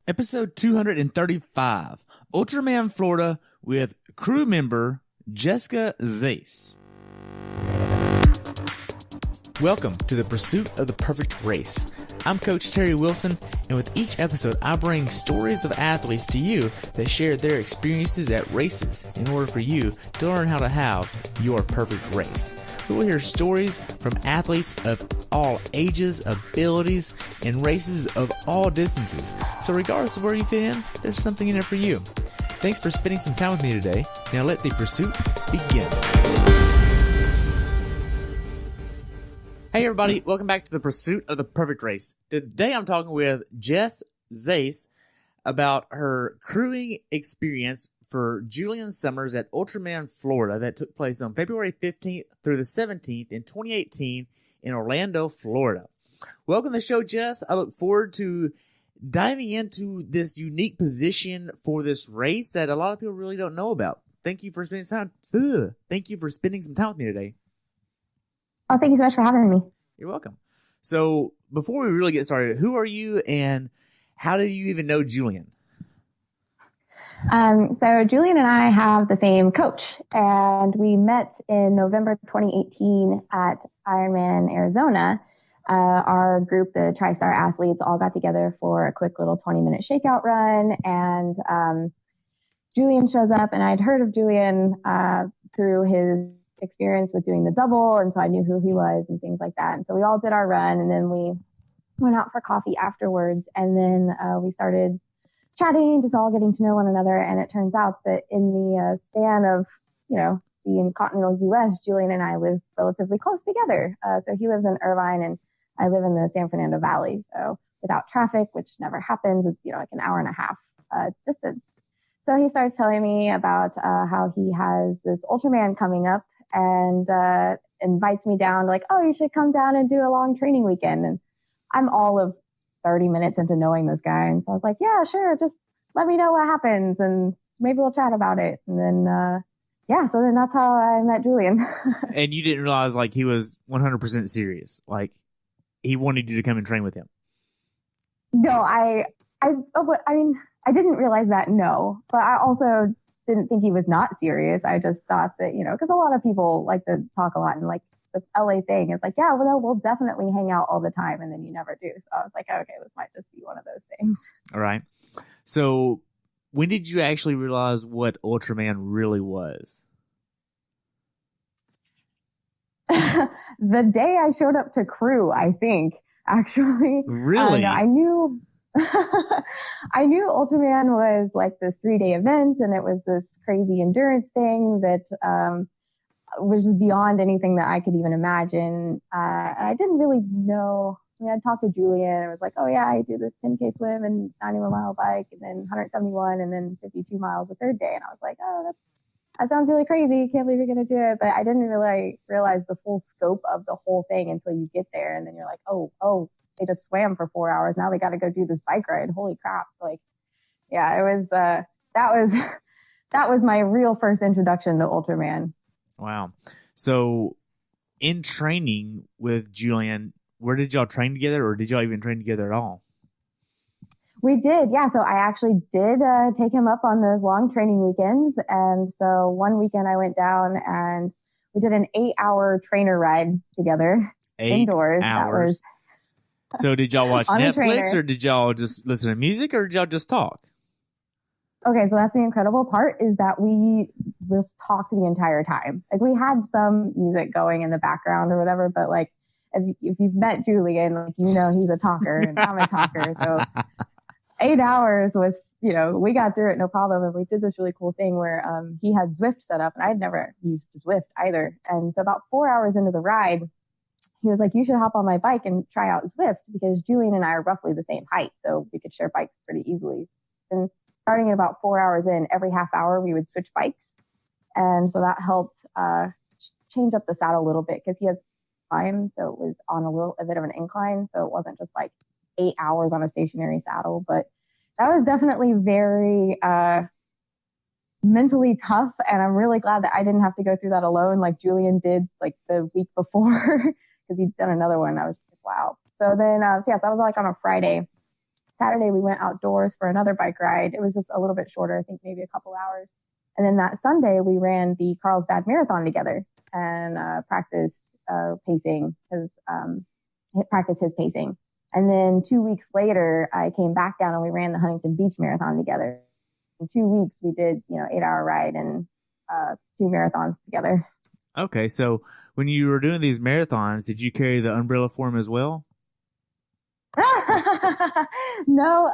Episode 235, Ultraman, Florida, with crew member Jess Zaiss. Welcome to the pursuit of the perfect race. I'm Coach Terry Wilson, and with each episode, I bring stories of athletes to you that share their experiences at races in order for you to learn how to have your perfect race. We will hear stories from athletes of all ages, abilities, and races of all distances. So regardless of where you fit in, there's something in it for you. Thanks for spending some time with me today. Now let the pursuit begin. Hey everybody, welcome back to the pursuit of the perfect race. Today I'm talking with Jess Zaiss about her crewing experience for Julian Summers at Ultraman, Florida that took place on February 15th through the 17th in 2018 in Orlando, Florida. Welcome to the show, Jess. I look forward to diving into this unique position for this race that a lot of people really don't know about. Thank you for spending some time with me today. Oh, thank you so much for having me. You're welcome. So before we really get started, who are you and how did you even know Julian? So Julian and I have the same coach, and we met in November 2018 at Ironman, Arizona. Our group, the TriStar athletes, all got together for a quick little 20-minute shakeout run, and Julian shows up, and I'd heard of Julian through his experience with doing the double, and so I knew who he was and things like that. And so we all did our run, and then we went out for coffee afterwards, and then we started chatting, just all getting to know one another. And it turns out that in the span of, the continental U.S., Julian and I live relatively close together. So he lives in Irvine, and I live in the San Fernando Valley. So without traffic, which never happens, it's like an hour and a half distance. So he starts telling me about how he has this Ultraman coming up, and invites me down, like, oh, you should come down and do a long training weekend. And I'm all of 30 minutes into knowing this guy. And so I was like, yeah, sure. Just let me know what happens and maybe we'll chat about it. And then, so then that's how I met Julian. And you didn't realize like he was 100% serious. Like he wanted you to come and train with him. No, I didn't realize that. No, but I also didn't think he was not serious. I just thought that, because a lot of people like to talk a lot, and like the LA thing is like, yeah, well, no, we'll definitely hang out all the time. And then you never do. So I was like, okay, this might just be one of those things. All right. So when did you actually realize what Ultraman really was? The day I showed up to Crew, I think, actually. Really? I knew I knew Ultraman was like this 3-day event, and it was this crazy endurance thing that was just beyond anything that I could even imagine. I didn't really know. I mean, I talked to Julian, and I was like, oh yeah, I do this 10K swim and 91-mile bike, and then 171, and then 52 miles the third day. And I was like, oh, that sounds really crazy. Can't believe you're going to do it. But I didn't really realize the full scope of the whole thing until you get there. And then you're like, oh, they just swam for 4 hours. Now they got to go do this bike ride. Holy crap. Like, yeah, it was, that was my real first introduction to Ultraman. Wow. So in training with Julian, where did y'all train together, or did y'all even train together at all? We did. Yeah. So I actually did take him up on those long training weekends. And so one weekend I went down and we did an 8-hour trainer ride together. 8 indoors. hours. So did y'all watch Netflix, or did y'all just listen to music, or did y'all just talk? Okay, so that's the incredible part, is that we just talked the entire time. Like, we had some music going in the background or whatever, but like, if you've met Julian, like, he's a talker and I'm a talker. So 8 hours was, we got through it no problem. And we did this really cool thing where he had Zwift set up, and I had never used Zwift either. And so about 4 hours into the ride, he was like, you should hop on my bike and try out Zwift, because Julian and I are roughly the same height, so we could share bikes pretty easily. And starting at about 4 hours in, every half hour we would switch bikes. And so that helped change up the saddle a little bit, because he has climb, so it was on a bit of an incline, so it wasn't just like 8 hours on a stationary saddle. But that was definitely very mentally tough, and I'm really glad that I didn't have to go through that alone like Julian did like the week before, because he'd done another one. I was like, wow. So then, that was like on a Friday. Saturday, we went outdoors for another bike ride. It was just a little bit shorter, I think maybe a couple hours. And then that Sunday, we ran the Carlsbad Marathon together and practiced pacing, practiced his pacing. And then 2 weeks later, I came back down and we ran the Huntington Beach Marathon together. In 2 weeks, we did, 8-hour ride and 2 marathons together. Okay, so when you were doing these marathons, did you carry the umbrella for him as well? No,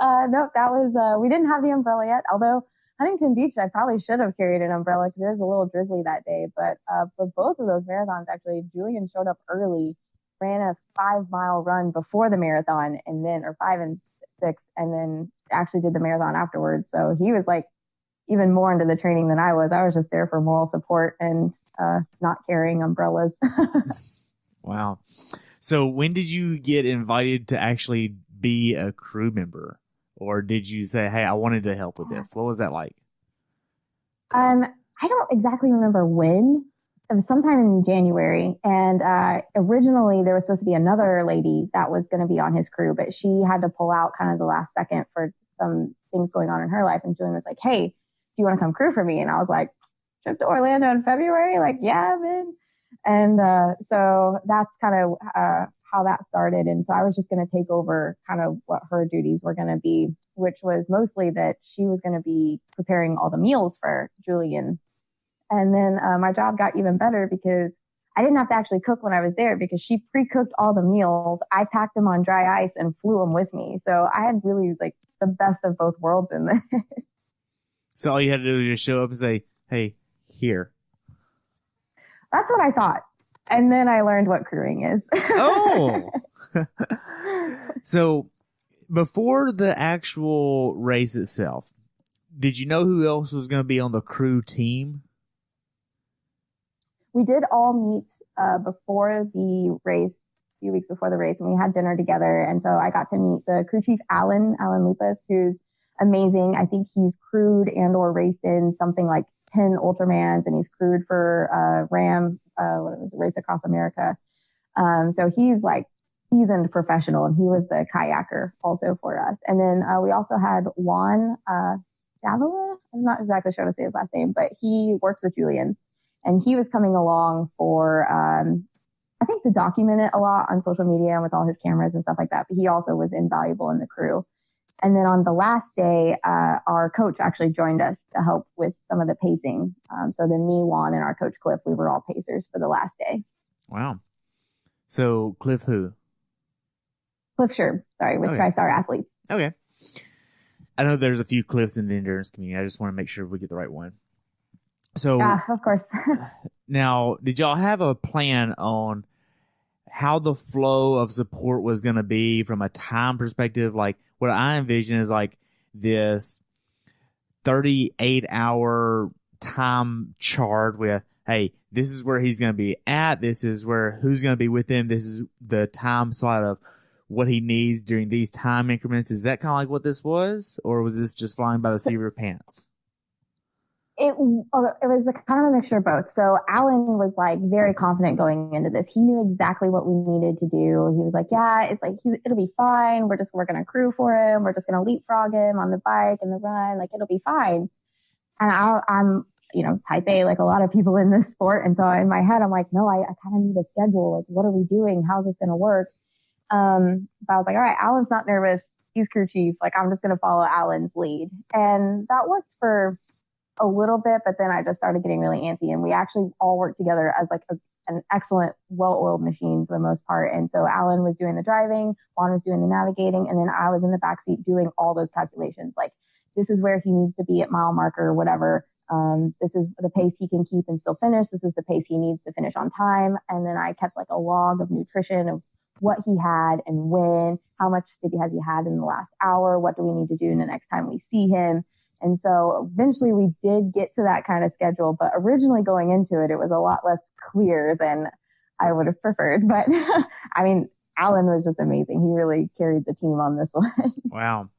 that was, we didn't have the umbrella yet. Although Huntington Beach, I probably should have carried an umbrella because it was a little drizzly that day. But for both of those marathons, actually, Julian showed up early, ran a 5-mile run before the marathon, and then, or 5 and 6, and then actually did the marathon afterwards. So he was like even more into the training than I was. I was just there for moral support and not carrying umbrellas. Wow. So when did you get invited to actually be a crew member? Or did you say, hey, I wanted to help with this? What was that like? I don't exactly remember when. It was sometime in January. And originally there was supposed to be another lady that was going to be on his crew, but she had to pull out kind of the last second for some things going on in her life. And Julian was like, hey, do you want to come crew for me? And I was like, trip to Orlando in February? Like, yeah, man. And so that's kind of how that started. And so I was just going to take over kind of what her duties were going to be, which was mostly that she was going to be preparing all the meals for Julian. And then my job got even better because I didn't have to actually cook when I was there because she pre-cooked all the meals. I packed them on dry ice and flew them with me. So I had really like the best of both worlds in this. So all you had to do was just show up and say, hey, here. That's what I thought. And then I learned what crewing is. Oh. So before the actual race itself, did you know who else was going to be on the crew team? We did all meet before the race, a few weeks before the race, and we had dinner together. And so I got to meet the crew chief, Alan Lupus, who's amazing. I think he's crewed and or raced in something like 10 Ultramans, and he's crewed for Race Across America. So he's like seasoned professional, and he was the kayaker also for us. And then we also had Juan Davila. I'm not exactly sure how to say his last name, but he works with Julian, and he was coming along for I think to document it a lot on social media and with all his cameras and stuff like that. But he also was invaluable in the crew. And then on the last day, our coach actually joined us to help with some of the pacing. So then me, Juan, and our coach, Cliff, we were all pacers for the last day. Wow. So Cliff who? Cliff Sherb, sorry, with TriStar Athletes. Okay. I know there's a few Cliffs in the endurance community. I just want to make sure we get the right one. So, yeah, of course. Now, did y'all have a plan on how the flow of support was going to be from a time perspective? Like what I envision is like this 38-hour time chart with, hey, this is where he's going to be at. This is where who's going to be with him. This is the time slot of what he needs during these time increments. Is that kind of like what this was? Or was this just flying by the seat of your pants? It was kind of a mixture of both. So Alan was like very confident going into this. He knew exactly what we needed to do. He was like, yeah, it's like, it'll be fine. We're going to crew for him. We're just going to leapfrog him on the bike and the run. Like, it'll be fine. And I'm, type A, like a lot of people in this sport. And so in my head, I'm like, no, I kind of need a schedule. Like, what are we doing? How's this going to work? But I was like, all right, Alan's not nervous. He's crew chief. Like, I'm just going to follow Alan's lead. And that worked for a little bit, but then I just started getting really antsy, and we actually all worked together as like an excellent, well-oiled machine for the most part. And so Alan was doing the driving, Juan was doing the navigating, and then I was in the backseat doing all those calculations. Like, this is where he needs to be at mile marker or whatever. This is the pace he can keep and still finish. This is the pace he needs to finish on time. And then I kept like a log of nutrition of what he had and when, how much has he had in the last hour? What do we need to do the next time we see him? And so eventually we did get to that kind of schedule, but originally going into it, it was a lot less clear than I would have preferred. But I mean, Alan was just amazing. He really carried the team on this one. Wow.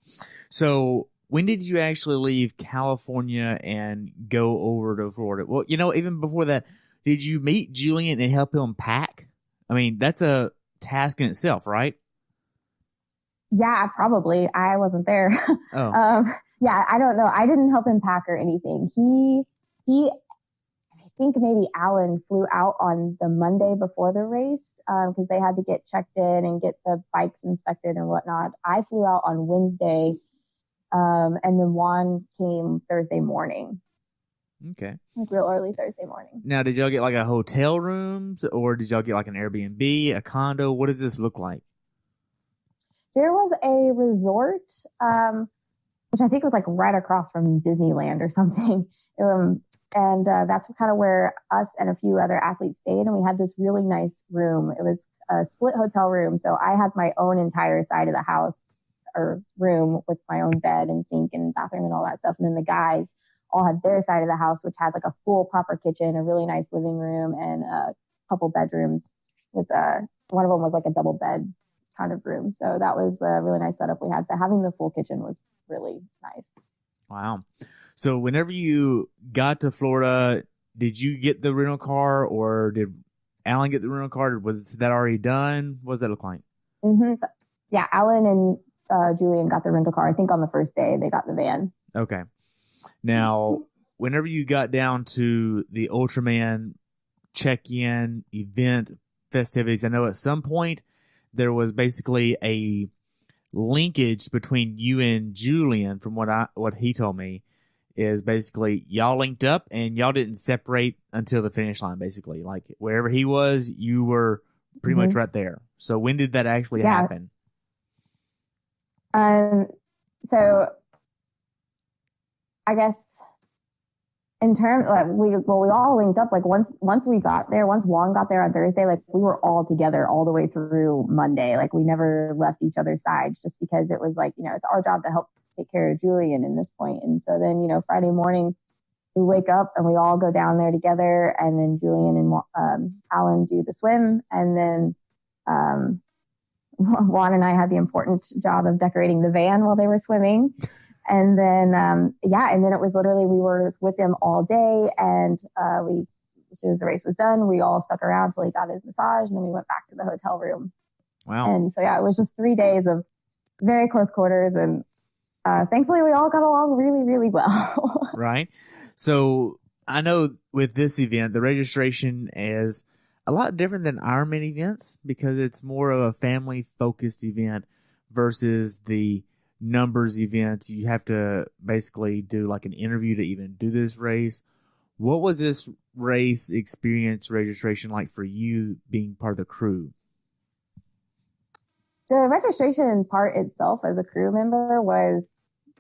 So when did you actually leave California and go over to Florida? Well, even before that, did you meet Julian and help him pack? I mean, that's a task in itself, right? Yeah, probably. I wasn't there. Oh, Yeah, I don't know. I didn't help him pack or anything. I think maybe Alan flew out on the Monday before the race because they had to get checked in and get the bikes inspected and whatnot. I flew out on Wednesday, and then Juan came Thursday morning, okay. like real early Thursday morning. Now, did y'all get like a hotel rooms or did y'all get like an Airbnb, a condo? What does this look like? There was a resort, which I think was like right across from Disneyland or something. And that's kind of where us and a few other athletes stayed. And we had this really nice room. It was a split hotel room. So I had my own entire side of the house or room with my own bed and sink and bathroom and all that stuff. And then the guys all had their side of the house, which had like a full proper kitchen, a really nice living room, and a couple bedrooms with one of them was like a double bed kind of room. So that was a really nice setup we had. But having the full kitchen was really nice. Wow. So whenever you got to Florida, did you get the rental car or did Alan get the rental car? Was that already done? What does that look like? Mm-hmm. Yeah, Alan and Julian got the rental car. I think on the first day they got the van. Okay. Now, whenever you got down to the Ultraman check-in event festivities, I know at some point there was basically a linkage between you and Julian, from what he told me, is basically y'all linked up and y'all didn't separate until the finish line, basically. Like wherever he was, you were pretty much right there. So when did that actually happen? So I guess in terms, like we all linked up. Like once we got there, once Juan got there on Thursday, like we were all together all the way through Monday. Like we never left each other's sides, just because it was like, it's our job to help take care of Julian in this point. And so then, Friday morning we wake up and we all go down there together, and then Julian and Alan do the swim, and then Juan and I had the important job of decorating the van while they were swimming. And then, and then it was literally, we were with him all day, and as soon as the race was done, we all stuck around till he got his massage, and then we went back to the hotel room. Wow. And so, it was just 3 days of very close quarters, and thankfully we all got along really, really well. Right. So I know with this event, the registration is a lot different than Ironman events because it's more of a family-focused event versus the numbers events. You have to basically do like an interview to even do this race. What was this race experience registration like for you being part of the crew? The registration part itself as a crew member was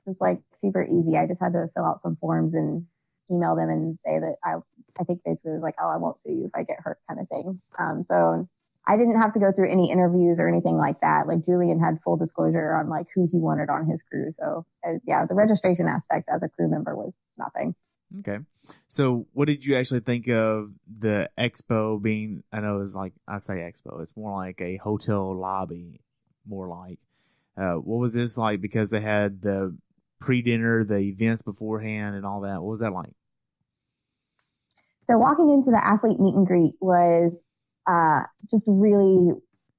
just like super easy. I just had to fill out some forms and email them and say that I think basically it was like, oh, I won't sue you if I get hurt kind of thing. So I didn't have to go through any interviews or anything like that. Like Julian had full disclosure on like who he wanted on his crew. So the registration aspect as a crew member was nothing. Okay. So what did you actually think of the expo being, I know it's like, I say expo, it's more like a hotel lobby, more like. What was this like? Because they had the pre-dinner, the events beforehand and all that. What was that like? So walking into the athlete meet and greet was just really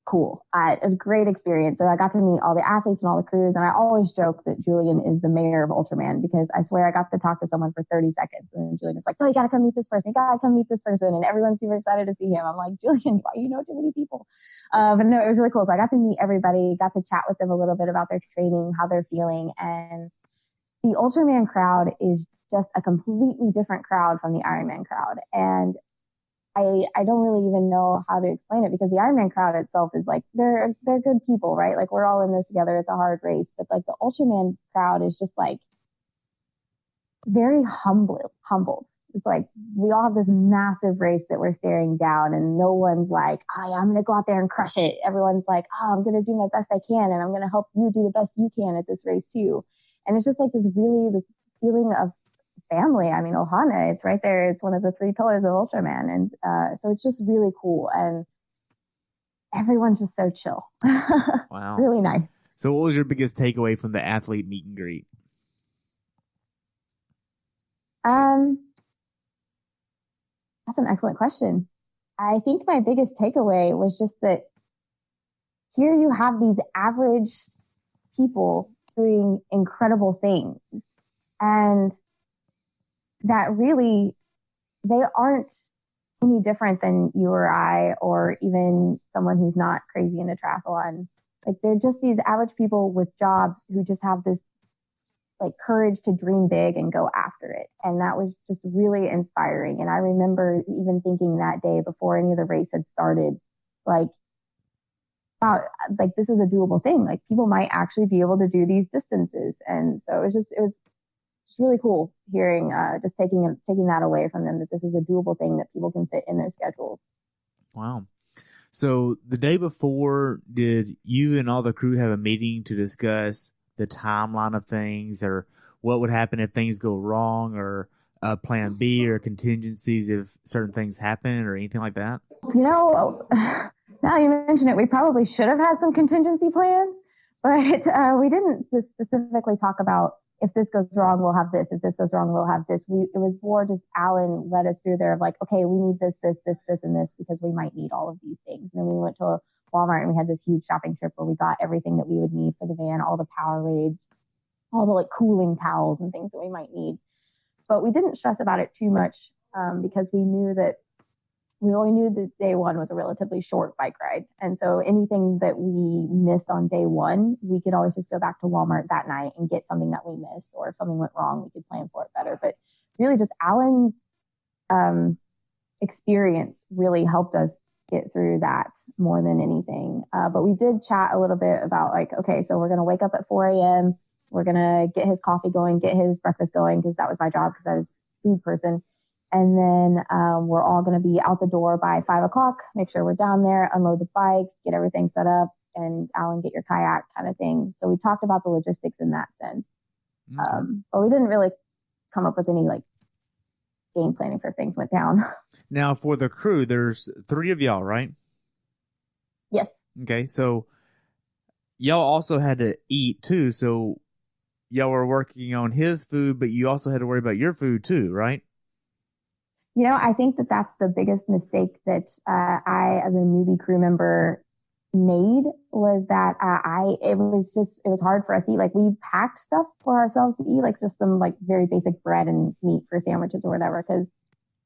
cool. A great experience. So I got to meet all the athletes and all the crews. And I always joke that Julian is the mayor of Ultraman because I swear I got to talk to someone for 30 seconds. And then Julian was like, no, you got to come meet this person. You got to come meet this person. And everyone's super excited to see him. I'm like, Julian, why you know too many people? But no, it was really cool. So I got to meet everybody, got to chat with them a little bit about their training, how they're feeling. And the Ultraman crowd is just a completely different crowd from the Ironman crowd. And I don't really even know how to explain it because the Ironman crowd itself is like, they're good people, right? Like we're all in this together. It's a hard race, but like the Ultraman crowd is just like very humbled. It's like, we all have this massive race that we're staring down and no one's like, oh, yeah, I'm going to go out there and crush it. Everyone's like, oh, I'm going to do my best I can. And I'm going to help you do the best you can at this race too. And it's just like this feeling of family. I mean, Ohana, it's right there. It's one of the 3 pillars of Ultraman. And so it's just really cool. And everyone's just so chill. Wow. Really nice. So what was your biggest takeaway from the athlete meet and greet? That's an excellent question. I think my biggest takeaway was just that here you have these average people doing incredible things. And that really, they aren't any different than you or I, or even someone who's not crazy into triathlon. Like, they're just these average people with jobs who just have this like courage to dream big and go after it. And that was just really inspiring. And I remember even thinking that day before any of the race had started, like, wow, like this is a doable thing. Like, people might actually be able to do these distances. And so it was just really cool hearing, just taking that away from them, that this is a doable thing that people can fit in their schedules. Wow. So the day before, did you and all the crew have a meeting to discuss the timeline of things, or what would happen if things go wrong, or plan B or contingencies if certain things happen, or anything like that? You know, now you mention it, we probably should have had some contingency plans, but we didn't just specifically talk about, if this goes wrong, we'll have this. If this goes wrong, we'll have this. It was more just Alan led us through there of like, okay, we need this, and this, because we might need all of these things. And then we went to Walmart and we had this huge shopping trip where we got everything that we would need for the van, all the Powerades, all the like cooling towels and things that we might need. But we didn't stress about it too much, because we only knew that day one was a relatively short bike ride. And so anything that we missed on day one, we could always just go back to Walmart that night and get something that we missed, or if something went wrong, we could plan for it better. But really just Alan's experience really helped us get through that more than anything. But we did chat a little bit about like, okay, so we're going to wake up at 4 a.m. We're going to get his coffee going, get his breakfast going, because that was my job, because I was a food person. And then we're all going to be out the door by 5 o'clock, make sure we're down there, unload the bikes, get everything set up, and Alan, get your kayak kind of thing. So we talked about the logistics in that sense. Okay. But we didn't really come up with any like game planning for things went down. Now, for the crew, there's 3 of y'all, right? Yes. Okay, so y'all also had to eat too. So y'all were working on his food, but you also had to worry about your food too, right? You know, I think that that's the biggest mistake that I, as a newbie crew member, made, was that it was hard for us to eat. Like, we packed stuff for ourselves to eat, like just some like very basic bread and meat for sandwiches or whatever, because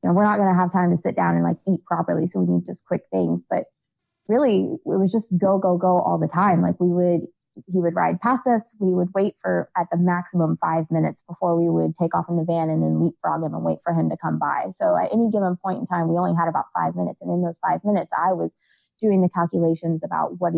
we're not going to have time to sit down and like eat properly, so we need just quick things. But really, it was just go all the time. Like, he would ride past us. We would wait for at the maximum 5 minutes before we would take off in the van, and then leapfrog him and wait for him to come by. So at any given point in time, we only had about 5 minutes. And in those 5 minutes, I was doing the calculations about what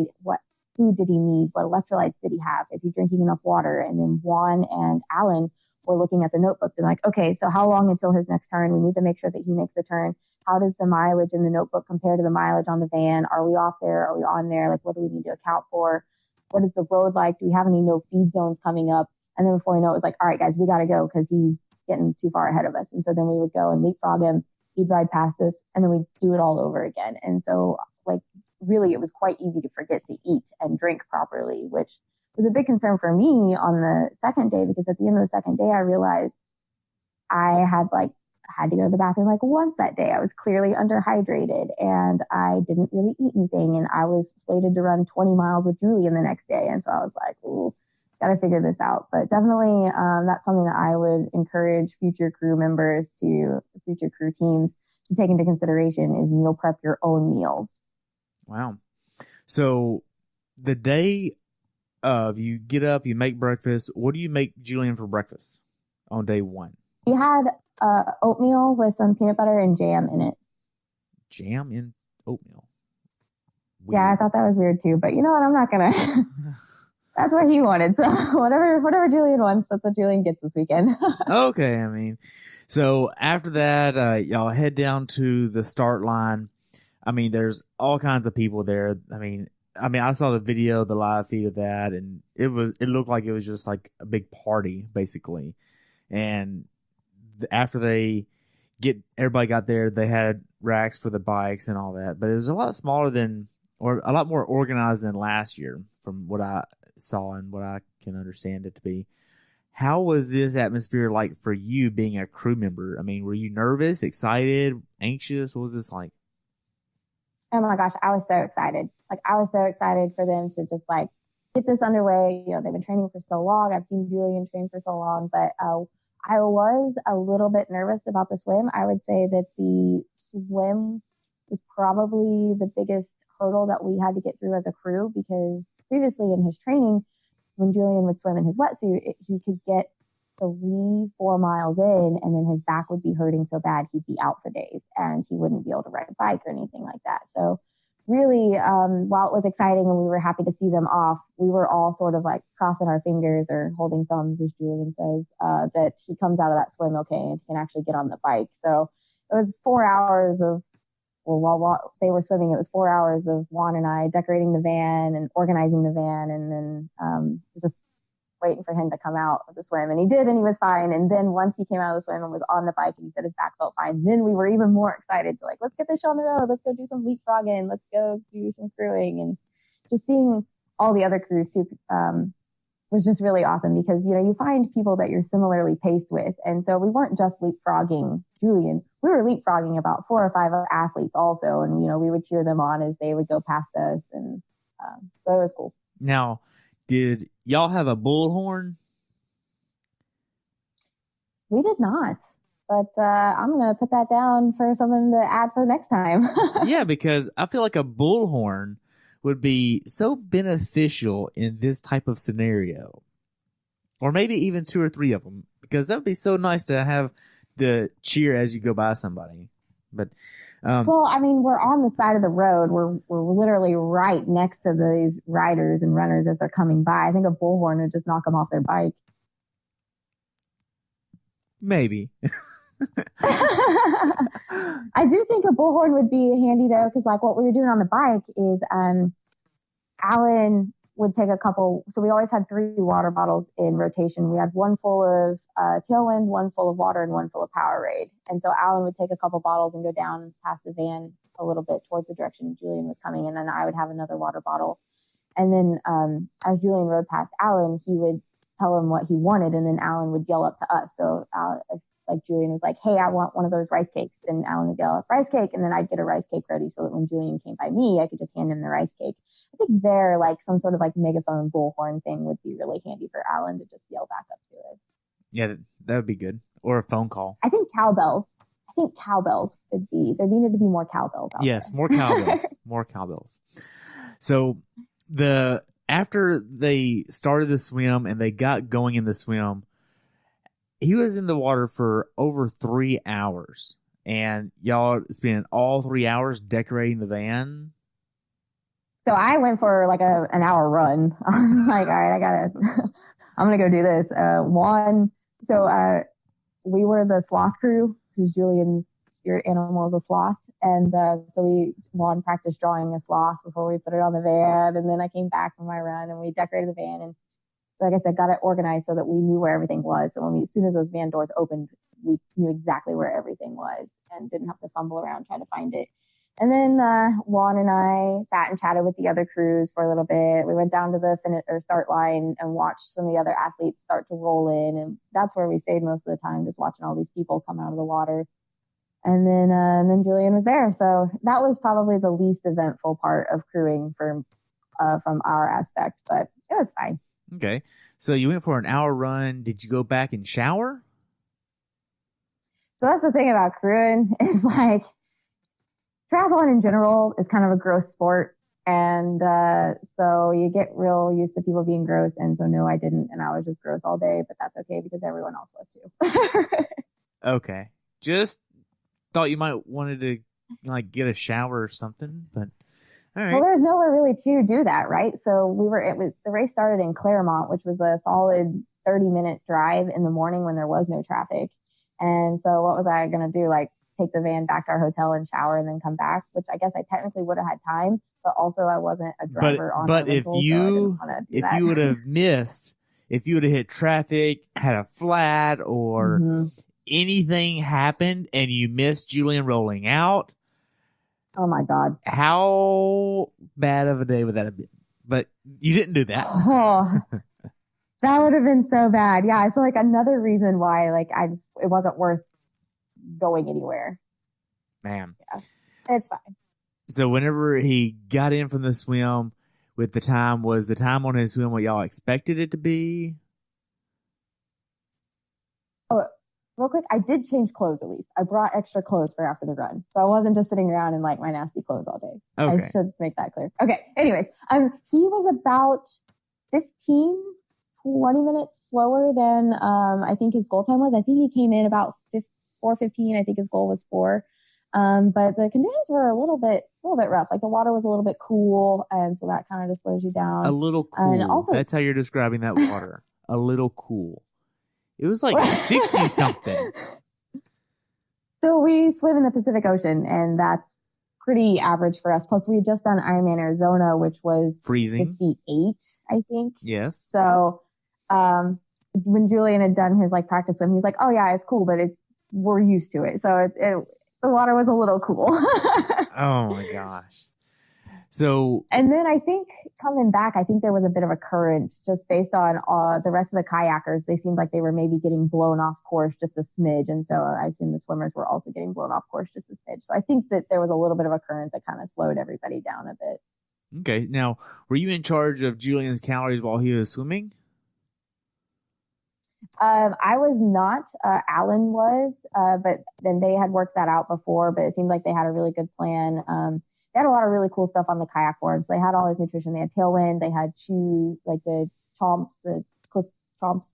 food did he need? What electrolytes did he have? Is he drinking enough water? And then Juan and Alan were looking at the notebook and like, okay, so how long until his next turn? We need to make sure that he makes the turn. How does the mileage in the notebook compare to the mileage on the van? Are we off there? Are we on there? Like, what do we need to account for? What is the road like? Do we have any no feed zones coming up? And then before we know it, was like, all right, guys, we got to go because he's getting too far ahead of us. And so then we would go and leapfrog him. He'd ride past us, and then we'd do it all over again. And so, like, really, it was quite easy to forget to eat and drink properly, which was a big concern for me on the second day, because at the end of the second day, I realized I had to go to the bathroom like once that day. I was clearly underhydrated, and I didn't really eat anything, and I was slated to run 20 miles with Julian the next day. And so I was like, ooh, got to figure this out. But definitely that's something that I would encourage future crew teams to take into consideration, is meal prep your own meals. Wow. So the day of, you get up, you make breakfast. What do you make Julian for breakfast on day one? We had oatmeal with some peanut butter and jam in it. Jam in oatmeal? Weird. Yeah, I thought that was weird too. But you know what? I'm not going to. That's what he wanted. So whatever Julian wants, that's what Julian gets this weekend. Okay. I mean, so after that, y'all head down to the start line. I mean, there's all kinds of people there. I mean, I saw the video, the live feed of that, and it looked like it was just like a big party, basically. And after everybody got there, they had racks for the bikes and all that. But it was a lot smaller or a lot more organized than last year, from what I saw and what I can understand it to be. How was this atmosphere like for you being a crew member? I mean, were you nervous, excited, anxious? What was this like? Oh my gosh, I was so excited. Like, I was so excited for them to just like get this underway. You know, they've been training for so long. I've seen Julian train for so long, but I was a little bit nervous about the swim. I would say that the swim was probably the biggest hurdle that we had to get through as a crew, because previously in his training, when Julian would swim in his wetsuit, he could get 3-4 miles in, and then his back would be hurting so bad he'd be out for days, and he wouldn't be able to ride a bike or anything like that. So really, while it was exciting and we were happy to see them off, we were all sort of like crossing our fingers or holding thumbs, as Julian says, that he comes out of that swim okay and can actually get on the bike. So it was 4 hours of, well, while they were swimming, it was 4 hours of Juan and I decorating the van and organizing the van, and then just waiting for him to come out of the swim. And he did, and he was fine. And then once he came out of the swim and was on the bike and he said his back felt fine, then we were even more excited to like, let's get this show on the road. Let's go do some leapfrogging. Let's go do some crewing. And just seeing all the other crews too was just really awesome, because, you know, you find people that you're similarly paced with. And so we weren't just leapfrogging Julian. We were leapfrogging about 4 or 5 other athletes also. And, you know, we would cheer them on as they would go past us. And so it was cool. Now, did y'all have a bullhorn? We did not, but I'm going to put that down for something to add for next time. Yeah, because I feel like a bullhorn would be so beneficial in this type of scenario. Or maybe even 2 or 3 of them, because that would be so nice to have to cheer as you go by somebody. But well, I mean, we're on the side of the road. We're literally right next to these riders and runners as they're coming by. I think a bullhorn would just knock them off their bike. Maybe. I do think a bullhorn would be handy though, because like what we were doing on the bike is Alan would take a couple. So we always had 3 water bottles in rotation. We had one full of Tailwind, one full of water, and one full of Powerade. And so Alan would take a couple bottles and go down past the van a little bit towards the direction Julian was coming, and then I would have another water bottle. And then as Julian rode past Alan, he would tell him what he wanted, and then Alan would yell up to us. So like Julian was like, hey, I want one of those rice cakes. And Alan would yell, rice cake. And then I'd get a rice cake ready so that when Julian came by me, I could just hand him the rice cake. I think there, like some sort of like megaphone bullhorn thing would be really handy for Alan to just yell back up to us. Yeah, that would be good. Or a phone call. I think cowbells would be, there needed to be more cowbells out Yes, there. more cowbells. More cowbells. So after they started the swim and they got going in the swim, he was in the water for over 3 hours, and y'all spent all 3 hours decorating the van. So I went for like an hour run. I'm like, all right, I'm going to go do this. We were the sloth crew, because Julian's spirit animal is a sloth. And so Juan practiced drawing a sloth before we put it on the van. And then I came back from my run and we decorated the van. And like I said, got it organized so that we knew where everything was. So as soon as those van doors opened, we knew exactly where everything was and didn't have to fumble around trying to find it. And then Juan and I sat and chatted with the other crews for a little bit. We went down to the start line and watched some of the other athletes start to roll in. And that's where we stayed most of the time, just watching all these people come out of the water. And then Julian was there. So that was probably the least eventful part of crewing from our aspect, but it was fine. Okay. So you went for an hour run. Did you go back and shower? So that's the thing about crewing is like triathlon in general is kind of a gross sport. And so you get real used to people being gross. And so no, I didn't. And I was just gross all day, but that's okay because everyone else was too. Okay. Just thought you might wanted to like get a shower or something, but all right. Well, there's nowhere really to do that, right? So the race started in Claremont, which was a solid 30-minute drive in the morning when there was no traffic. And so what was I going to do? Like take the van back to our hotel and shower and then come back, which I guess I technically would have had time, but also I wasn't a driver on But if you would have if you would have hit traffic, had a flat, or anything happened and you missed Julian rolling out, oh my God. How bad of a day would that have been? But you didn't do that. Oh, that would have been so bad. Yeah. So like another reason why it wasn't worth going anywhere. Man. Yeah. It's fine. So whenever he got in from the swim, with the time. Was the time on his swim what y'all expected it to be? Oh, real quick, I did change clothes at least. I brought extra clothes for after the run. So I wasn't just sitting around in like my nasty clothes all day. Okay. I should make that clear. Okay. Anyways, he was about 15, 20 minutes slower than I think his goal time was. I think he came in about 4:15. I think his goal was 4. But the conditions were a little bit rough. Like the water was a little bit cool, and so that kind of just slows you down. A little cool. And also, that's how you're describing that water. A little cool. It was like 60 something. So we swim in the Pacific Ocean, and that's pretty average for us. Plus, we had just done Ironman Arizona, which was freezing, 58, I think. Yes. So when Julian had done his like practice swim, he's like, "Oh yeah, it's cool, but we're used to it." So the water was a little cool. Oh my gosh. So, and then I think coming back, I think there was a bit of a current just based on the rest of the kayakers. They seemed like they were maybe getting blown off course just a smidge. And so I assume the swimmers were also getting blown off course just a smidge. So I think that there was a little bit of a current that kind of slowed everybody down a bit. Okay. Now, were you in charge of Julian's calories while he was swimming? I was not. Alan was, but then they had worked that out before, but it seemed like they had a really good plan. They had a lot of really cool stuff on the kayak boards. They had all his nutrition. They had Tailwind. They had chews, like the chomps, the cliff chomps.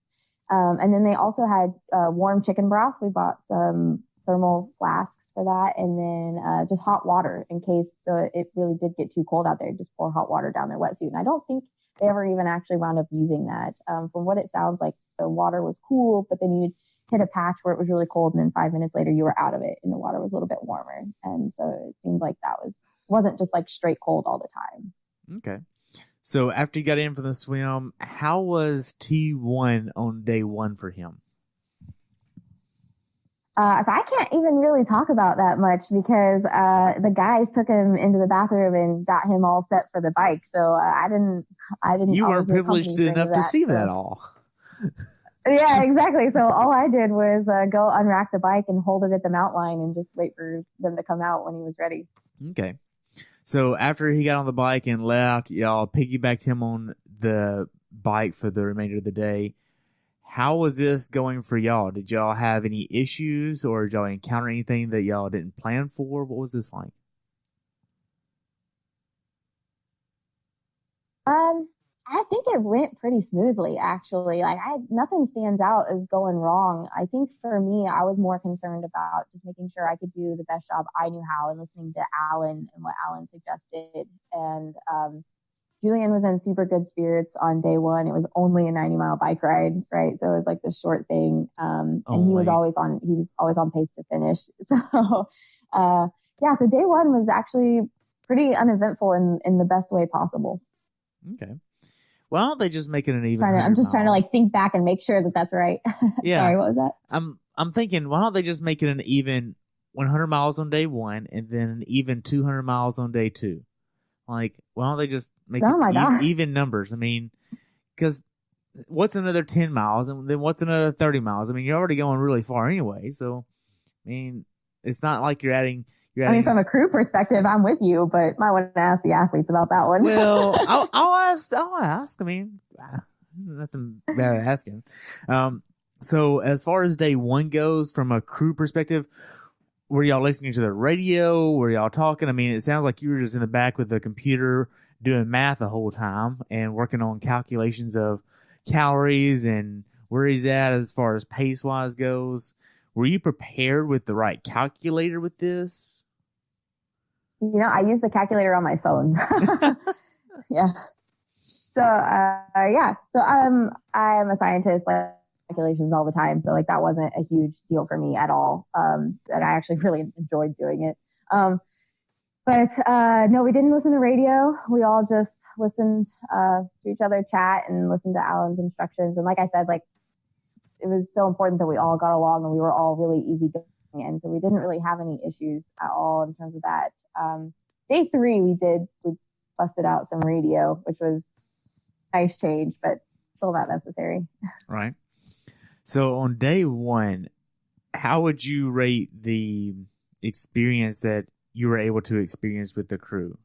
And then they also had warm chicken broth. We bought some thermal flasks for that. And then just hot water in case it really did get too cold out there. Just pour hot water down their wetsuit. And I don't think they ever even actually wound up using that. From what it sounds like, the water was cool, but then you'd hit a patch where it was really cold. And then 5 minutes later, you were out of it and the water was a little bit warmer. And so it seemed like that wasn't just like straight cold all the time. Okay. So after you got in for the swim, how was T1 on day 1 for him? So I can't even really talk about that much because the guys took him into the bathroom and got him all set for the bike. So I didn't. You weren't privileged enough to see that all. Yeah, exactly. So all I did was go unrack the bike and hold it at the mount line and just wait for them to come out when he was ready. Okay. So after he got on the bike and left, y'all piggybacked him on the bike for the remainder of the day. How was this going for y'all? Did y'all have any issues or did y'all encounter anything that y'all didn't plan for? What was this like? I think it went pretty smoothly, actually. Like nothing stands out as going wrong. I think for me, I was more concerned about just making sure I could do the best job I knew how and listening to Alan and what Alan suggested. And Julian was in super good spirits on day 1. It was only a 90-mile bike ride, right? So it was like the short thing. And he was always on pace to finish. So so day 1 was actually pretty uneventful in the best way possible. Okay. Why don't they just make it an even? I'm just trying to like think back and make sure that that's right. Yeah. Sorry, what was that? I'm thinking, why don't they just make it an even 100 miles on day 1 and then an even 200 miles on day 2? Like, why don't they just make even numbers? I mean, because what's another 10 miles and then what's another 30 miles? I mean, you're already going really far anyway. So, I mean, it's not like you're adding. I mean, from a crew perspective, I'm with you, but might want to ask the athletes about that one. Well, I'll ask. I mean, nothing bad at asking. So as far as day 1 goes, from a crew perspective, were y'all listening to the radio? Were y'all talking? I mean, it sounds like you were just in the back with the computer doing math the whole time and working on calculations of calories and where he's at as far as pace-wise goes. Were you prepared with the right calculator with this? You know, I use the calculator on my phone. Yeah. So, So I'm a scientist, like calculations all the time. So like that wasn't a huge deal for me at all. And I actually really enjoyed doing it. But no, we didn't listen to radio. We all just listened to each other chat and listened to Alan's instructions. And like I said, like it was so important that we all got along and we were all really easygoing. And so we didn't really have any issues at all in terms of that. Day 3, we busted out some radio, which was a nice change, but still not necessary. Right. So on day 1, how would you rate the experience that you were able to experience with the crew?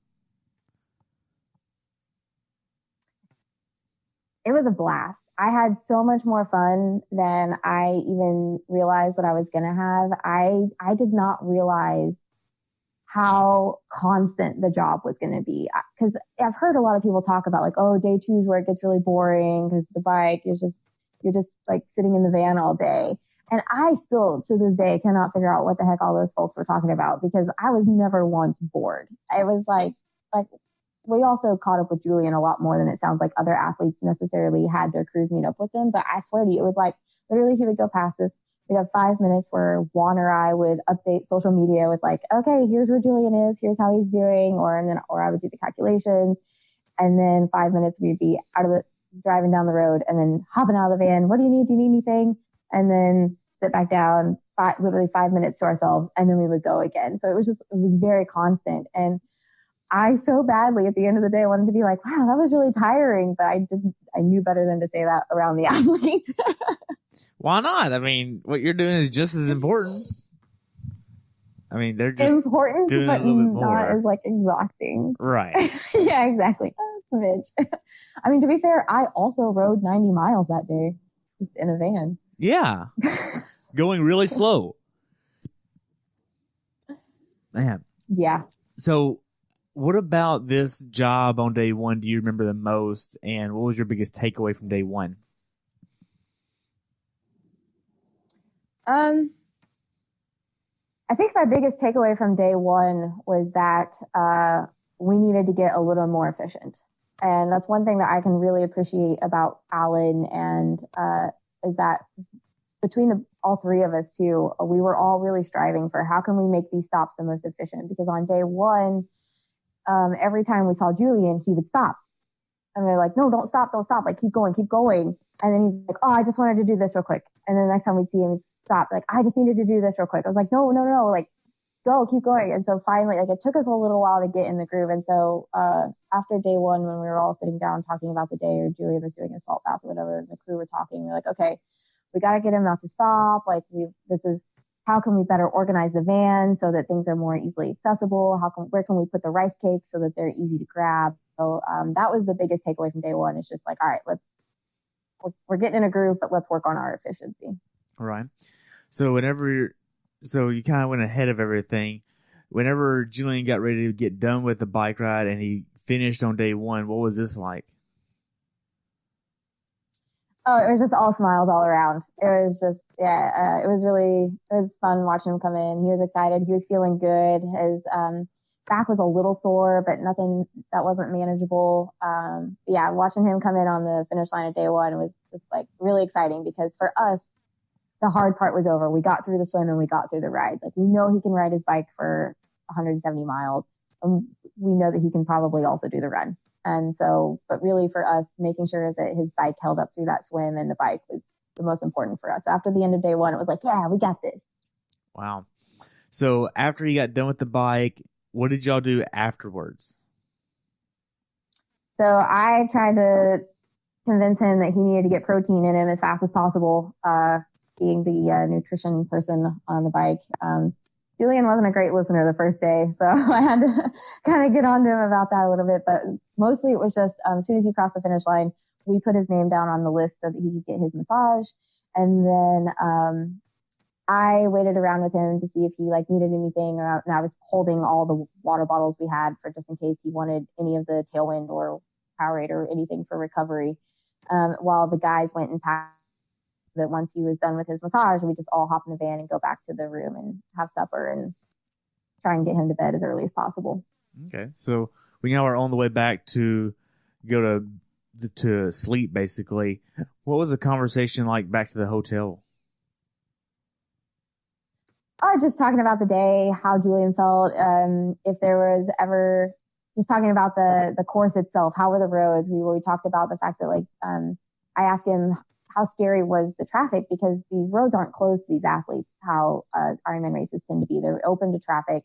It was a blast. I had so much more fun than I even realized that I was going to have. I did not realize how constant the job was going to be. Because I've heard a lot of people talk about like, oh, day 2 is where it gets really boring because the bike is just, you're just like sitting in the van all day. And I still, to this day, cannot figure out what the heck all those folks were talking about because I was never once bored. It was like we also caught up with Julian a lot more than it sounds like other athletes necessarily had their crews meet up with him. But I swear to you, it was like literally he would go past us. We'd have 5 minutes where Juan or I would update social media with like, okay, here's where Julian is, here's how he's doing, or I would do the calculations. And then 5 minutes we'd be driving down the road and then hopping out of the van. What do you need? Do you need anything? And then sit back down, literally 5 minutes to ourselves, and then we would go again. So it was very constant. And I so badly at the end of the day wanted to be like, wow, that was really tiring, but I knew better than to say that around the athletes. Why not? I mean, what you're doing is just as important. I mean, they're just important, doing but a little bit not more. as like exhausting. Right. Yeah, exactly. A smidge. I mean, to be fair, I also rode 90 miles that day, just in a van. Yeah. Going really slow. Man. Yeah. So, what about this job on day 1 do you remember the most, and what was your biggest takeaway from day 1? I think my biggest takeaway from day 1 was that we needed to get a little more efficient. And that's one thing that I can really appreciate about Alan and is that between all 3 of us too, we were all really striving for how can we make these stops the most efficient? Because on day 1, every time we saw Julian, he would stop. And we're like, no, don't stop. Like, keep going. And then he's like, oh, I just wanted to do this real quick. And then the next time we'd see him, he'd stop. Like, I just needed to do this real quick. I was like, no, like, go, keep going. And so finally, like, it took us a little while to get in the groove. And so after day 1, when we were all sitting down talking about the day, or Julian was doing a salt bath or whatever, and the crew were talking, we're like, okay, we got to get him not to stop. Like, how can we better organize the van so that things are more easily accessible? Where can we put the rice cakes so that they're easy to grab? So that was the biggest takeaway from day 1. It's just like, all right, we're getting in a groove, but let's work on our efficiency. All right. So you kind of went ahead of everything. Whenever Julian got ready to get done with the bike ride and he finished on day 1, what was this like? Oh, it was just all smiles all around. It was just, it was fun watching him come in. He was excited. He was feeling good. His back was a little sore, but nothing that wasn't manageable. Watching him come in on the finish line at day 1 was just like really exciting because for us, the hard part was over. We got through the swim and we got through the ride. Like, we know he can ride his bike for 170 miles. And we know that he can probably also do the run. And so, but really for us, making sure that his bike held up through that swim and the bike was the most important for us. After the end of day 1, it was like, yeah, we got this. Wow. So after he got done with the bike, what did y'all do afterwards? So I tried to convince him that he needed to get protein in him as fast as possible, being the nutrition person on the bike. Julian wasn't a great listener the first day, so I had to kind of get on to him about that a little bit. But mostly it was just as soon as he crossed the finish line, we put his name down on the list so that he could get his massage. And then I waited around with him to see if he needed anything, and I was holding all the water bottles we had for just in case he wanted any of the Tailwind or Powerade or anything for recovery. While the guys went and packed. That once he was done with his massage, we just all hop in the van and go back to the room and have supper and try and get him to bed as early as possible. Okay, so we now are on the way back to go to sleep. Basically, what was the conversation like back to the hotel? Just talking about the day, how Julian felt, if there was ever just talking about the course itself, how were the roads? We talked about the fact that I asked him how scary was the traffic because these roads aren't closed to these athletes, how Ironman races tend to be. They're open to traffic.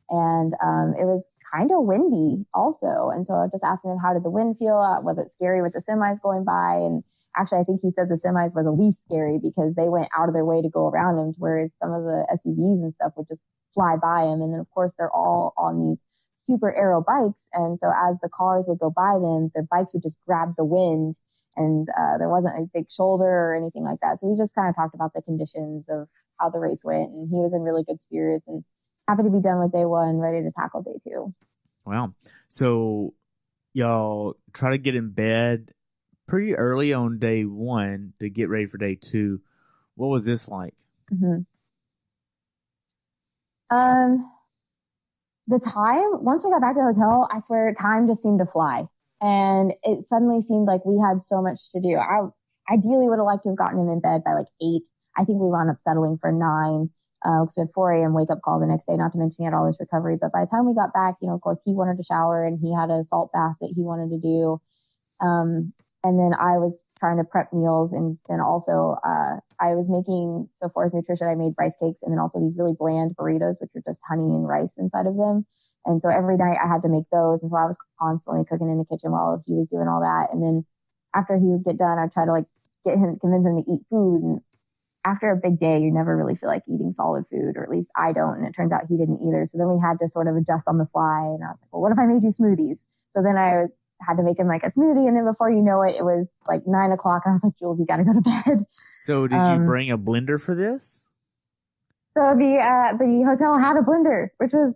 And it was kind of windy also. And so I was just asking him, how did the wind feel? Was it scary with the semis going by? And actually, I think he said the semis were the least scary because they went out of their way to go around him, whereas some of the SUVs and stuff would just fly by him. And then, of course, they're all on these super aero bikes. And so as the cars would go by them, their bikes would just grab the wind and there wasn't a big shoulder or anything like that. So we just kind of talked about the conditions of how the race went, and he was in really good spirits and happy to be done with day one, ready to tackle day two. Wow. So y'all try to get in bed pretty early on day one to get ready for day two. What was this like? Mm-hmm. The time, once we got back to the hotel, I swear time just seemed to fly. And it suddenly seemed like we had so much to do. I ideally would have liked to have gotten him in bed by like 8. I think we wound up settling for 9 because we had 4 a.m. wake up call the next day, not to mention he had all this recovery. But by the time we got back, of course, he wanted to shower and he had a salt bath that he wanted to do. And then I was trying to prep meals, and then also I was making, so for his nutrition, I made rice cakes and then also these really bland burritos, which are just honey and rice inside of them. And so every night I had to make those. And so I was constantly cooking in the kitchen while he was doing all that. And then after he would get done, I'd try to convince him to eat food. And after a big day, you never really feel like eating solid food, or at least I don't. And it turns out he didn't either. So then we had to sort of adjust on the fly. And I was like, well, what if I made you smoothies? So then I had to make him like a smoothie, and then before you know it, it was like 9 o'clock, and I was like, Jules, you got to go to bed. So did you bring a blender for this? So the hotel had a blender, which was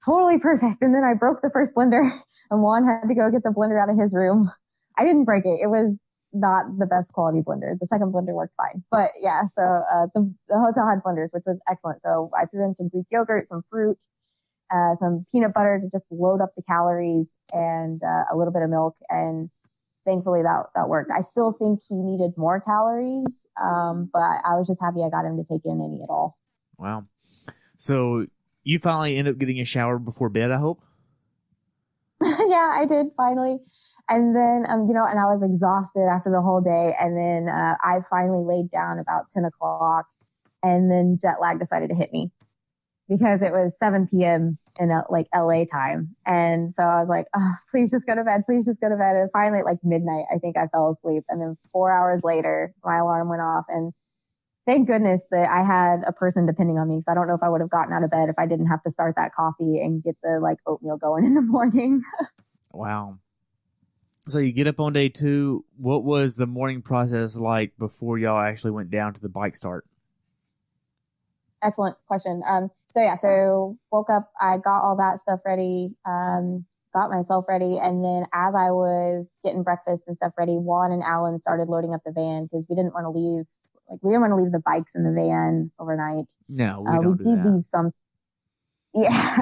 totally perfect. And then I broke the first blender, and Juan had to go get the blender out of his room. I didn't break it. It was not the best quality blender. The second blender worked fine. But yeah, so the hotel had blenders, which was excellent. So I threw in some Greek yogurt, some fruit, some peanut butter to just load up the calories, and a little bit of milk. And thankfully that worked. I still think he needed more calories, but I was just happy I got him to take in any at all. Wow. So you finally end up getting a shower before bed, I hope? Yeah, I did finally. And then, and I was exhausted after the whole day. And then I finally laid down about 10 o'clock, and then jet lag decided to hit me because it was 7 p.m. in LA time. And so I was like, oh, please just go to bed. Please just go to bed. And finally at midnight, I think I fell asleep. And then 4 hours later, my alarm went off. And thank goodness that I had a person depending on me, because I don't know if I would have gotten out of bed if I didn't have to start that coffee and get the oatmeal going in the morning. Wow. So you get up on day two. What was the morning process like before y'all actually went down to the bike start? Excellent question. So woke up, I got all that stuff ready, got myself ready. And then as I was getting breakfast and stuff ready, Juan and Alan started loading up the van because we didn't want to leave the bikes in the van overnight. No, we did leave some. Yeah.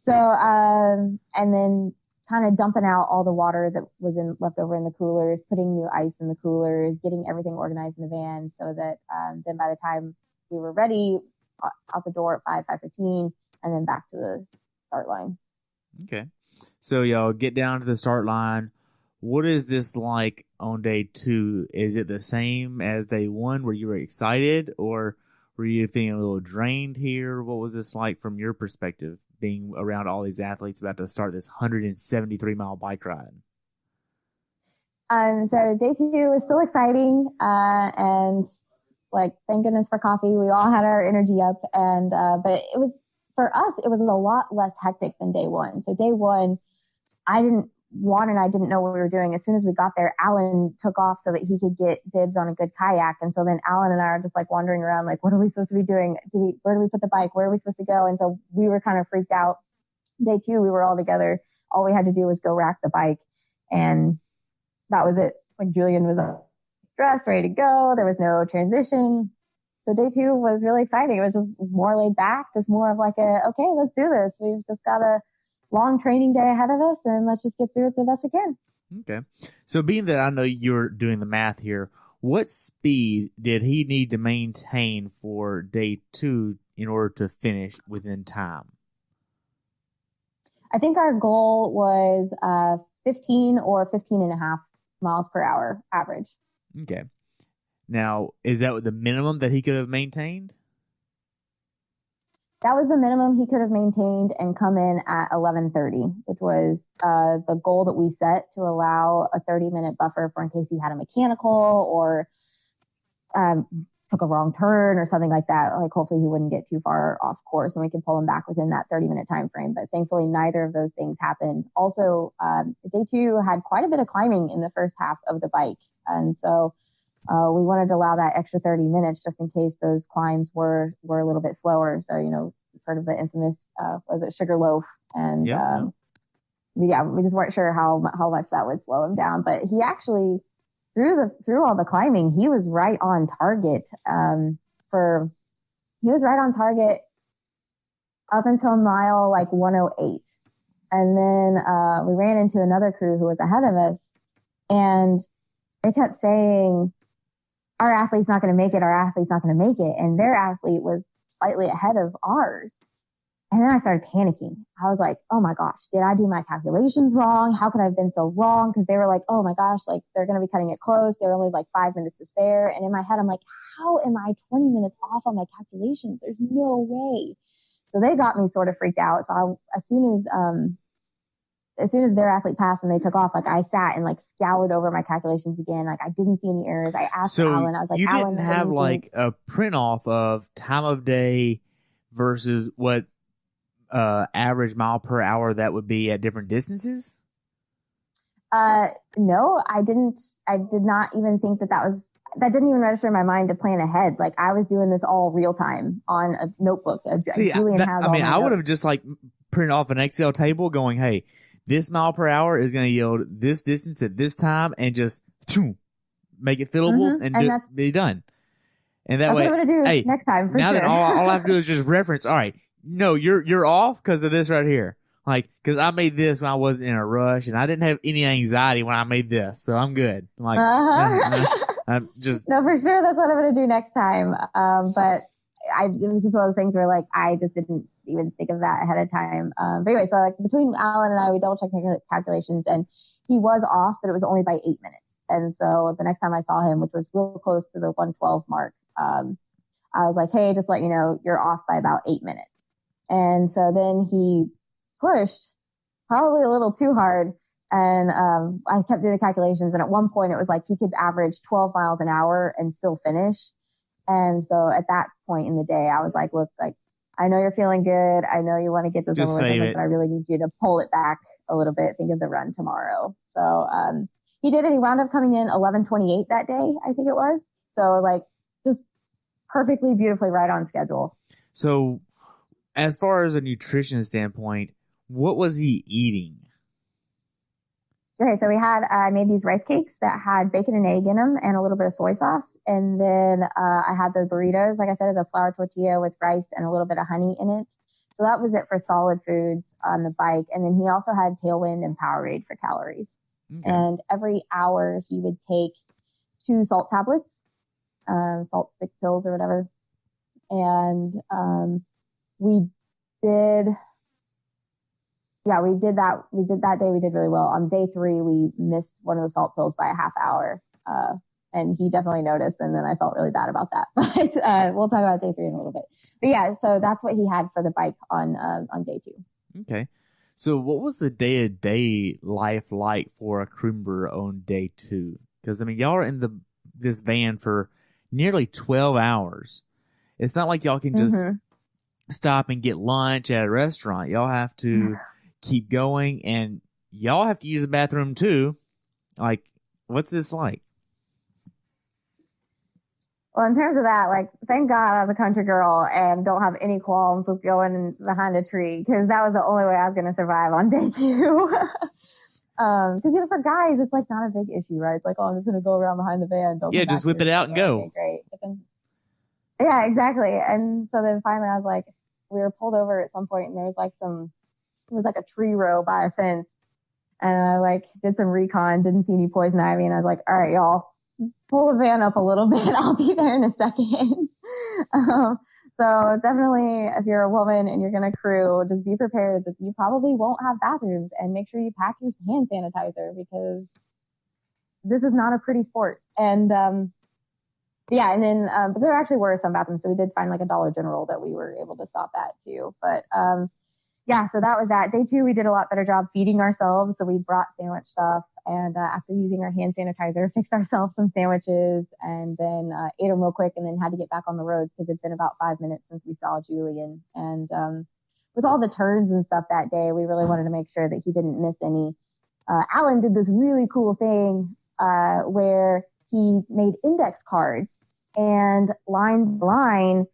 So, and then kind of dumping out all the water that was left over in the coolers, putting new ice in the coolers, getting everything organized in the van so that then by the time we were ready, out the door at 5:15, and then back to the start line. Okay. So y'all get down to the start line. What is this like on day two? Is it the same as day one where you were excited, or were you feeling a little drained here? What was this like from your perspective, being around all these athletes about to start this 173-mile bike ride? So day two was still exciting, and thank goodness for coffee. We all had our energy up, and but it was, for us, it was a lot less hectic than day one. So day one, Juan and I didn't know what we were doing. As soon as we got there, Alan took off so that he could get dibs on a good kayak. And so then Alan and I are just wandering around, what are we supposed to be doing? Where do we put the bike? Where are we supposed to go? And so we were kind of freaked out. Day two, we were all together. All we had to do was go rack the bike, and that was it. Julian was dressed, ready to go. There was no transition. So day two was really exciting. It was just more laid back, just more of okay, let's do this. We've just got a long training day ahead of us, and let's just get through it the best we can. Okay. So being that I know you're doing the math here, what speed did he need to maintain for day two in order to finish within time? I think our goal was 15 or 15 and a half miles per hour average. Okay. Now, is that the minimum that he could have maintained? That was the minimum he could have maintained and come in at 11:30, which was the goal that we set to allow a 30-minute buffer for in case he had a mechanical or took a wrong turn or something like that. Like hopefully he wouldn't get too far off course and we could pull him back within that 30-minute time frame. But thankfully, neither of those things happened. Also, day 2 had quite a bit of climbing in the first half of the bike. And so we wanted to allow that extra 30 minutes just in case those climbs were a little bit slower. So, you've heard of the infamous, was it Sugarloaf? And we just weren't sure how much that would slow him down. But he actually, through all the climbing, he was right on target. He was right on target up until mile like 108, and then we ran into another crew who was ahead of us, and they kept saying, "Our athlete's not going to make it. Our athlete's not going to make it," and their athlete was slightly ahead of ours. And then I started panicking. I was like, oh my gosh, did I do my calculations wrong? How could I have been so wrong? Because they were like, oh my gosh, like they're going to be cutting it close. They're only like 5 minutes to spare. And in my head, I'm like, how am I 20 minutes off on my calculations? There's no way. So they got me sort of freaked out. So as soon as their athlete passed and they took off, like I sat and like scoured over my calculations again. Like I didn't see any errors. I asked Alan. I was like, you Alan, didn't have like a print off of time of day versus what average mile per hour that would be at different distances? No, I didn't. I did not even think that didn't even register in my mind to plan ahead. Like I was doing this all real time on a notebook. I would have just like printed off an Excel table going, hey, this mile per hour is going to yield this distance at this time, and just make it fillable and be done. And that way, what I'm gonna do next time. Now that all I have to do is just reference. All right, no, you're off because of this right here. Like, because I made this when I wasn't in a rush, and I didn't have any anxiety when I made this, so I'm good. I'm like, I'm just no, for sure. That's what I'm gonna do next time. But it was just one of those things where like I just didn't even think of that ahead of time. But anyway, so like between Alan and I, we double checked calculations, and he was off, but it was only by 8 minutes. And so the next time I saw him, which was real close to the 112 mark, I was like, hey, just let you know, you're off by about 8 minutes. And so then he pushed probably a little too hard. And I kept doing the calculations. And at one point it was like he could average 12 miles an hour and still finish. And so at that point in the day, I was like, look, like, I know you're feeling good. I know you want to get this over with, but I really need you to pull it back a little bit. Think of the run tomorrow. So he did it. He wound up coming in 11:28 that day, I think it was. So like just perfectly, beautifully right on schedule. So as far as a nutrition standpoint, what was he eating? Okay, so I made these rice cakes that had bacon and egg in them and a little bit of soy sauce. And then I had the burritos, like I said, as a flour tortilla with rice and a little bit of honey in it. So that was it for solid foods on the bike. And then he also had Tailwind and Powerade for calories. Okay. And every hour he would take 2 salt tablets, salt stick pills or whatever. And we did that. We did that day. We did really well. On day 3, we missed one of the salt pills by a half hour. And he definitely noticed. And then I felt really bad about that. But we'll talk about day 3 in a little bit. But yeah, so that's what he had for the bike on day 2. Okay. So what was the day-to-day life like for a crew member on day 2? Because, I mean, y'all are in this van for nearly 12 hours. It's not like y'all can just stop and get lunch at a restaurant. Y'all have to keep going, and y'all have to use the bathroom too. Like, what's this like? Well, in terms of that, like, thank God I was a country girl and don't have any qualms with going behind a tree, because that was the only way I was going to survive on day 2. Because for guys, it's like not a big issue, right? It's like, oh, I'm just going to go around behind the van. Just whip it out and go. Okay, great. But then, yeah, exactly. And so then finally I was like, we were pulled over at some point, and there was like it was like a tree row by a fence. And I like did some recon, didn't see any poison ivy. And I was like, all right, y'all, pull the van up a little bit. I'll be there in a second. So definitely, if you're a woman and you're going to crew, just be prepared that you probably won't have bathrooms, and make sure you pack your hand sanitizer, because this is not a pretty sport. And yeah, and then but there actually were some bathrooms, so we did find like a Dollar General that we were able to stop at too. But yeah, so that was that. Day 2, we did a lot better job feeding ourselves. So we brought sandwich stuff. And after using our hand sanitizer, fixed ourselves some sandwiches and then ate them real quick and then had to get back on the road because it'd been about 5 minutes since we saw Julian. And with all the turns and stuff that day, we really wanted to make sure that he didn't miss any. Alan did this really cool thing where he made index cards and line by line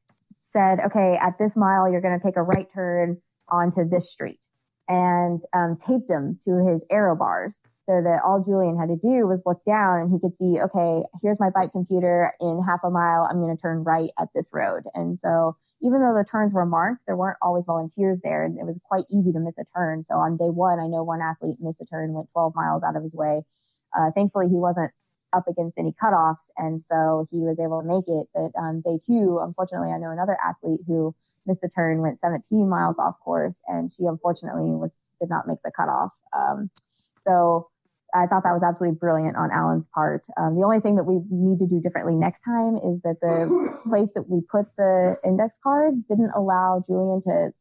said, okay, at this mile, you're going to take a right turn onto this street, and taped them to his arrow bars so that all Julian had to do was look down and he could see, okay, here's my bike computer. In half a mile, I'm going to turn right at this road. And so even though the turns were marked, there weren't always volunteers there, and it was quite easy to miss a turn. So on day one, I know one athlete missed a turn, went 12 miles out of his way. Thankfully, he wasn't up against any cutoffs, and so he was able to make it. But day two, unfortunately, I know another athlete who missed a turn, went 17 miles off course, and she unfortunately did not make the cutoff. So I thought that was absolutely brilliant on Alan's part. The only thing that we need to do differently next time is that the place that we put the index cards didn't allow Julian to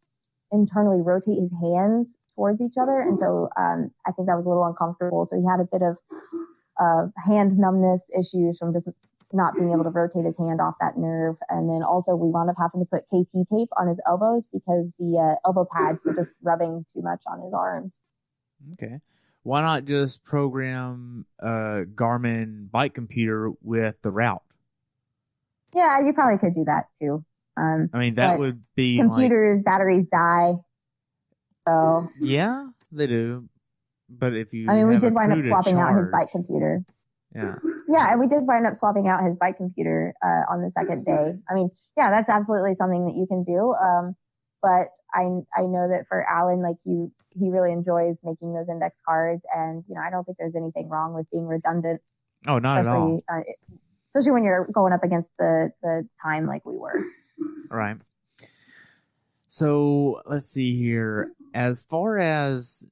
internally rotate his hands towards each other. And so I think that was a little uncomfortable. So he had a bit of hand numbness issues from just not being able to rotate his hand off that nerve. And then also we wound up having to put KT tape on his elbows because the elbow pads were just rubbing too much on his arms. Okay. Why not just program a Garmin bike computer with the route? Yeah, you probably could do that too. I mean, that would be computers, batteries die. So yeah, they do. But if you, we did wind up swapping out his bike computer. Yeah. Yeah, and we did wind up swapping out his bike computer on the second day. I mean, yeah, that's absolutely something that you can do. But I know that for Alan, like he really enjoys making those index cards, and I don't think there's anything wrong with being redundant. Oh, not at all. Especially when you're going up against the time like we were. All right. So let's see here. As far as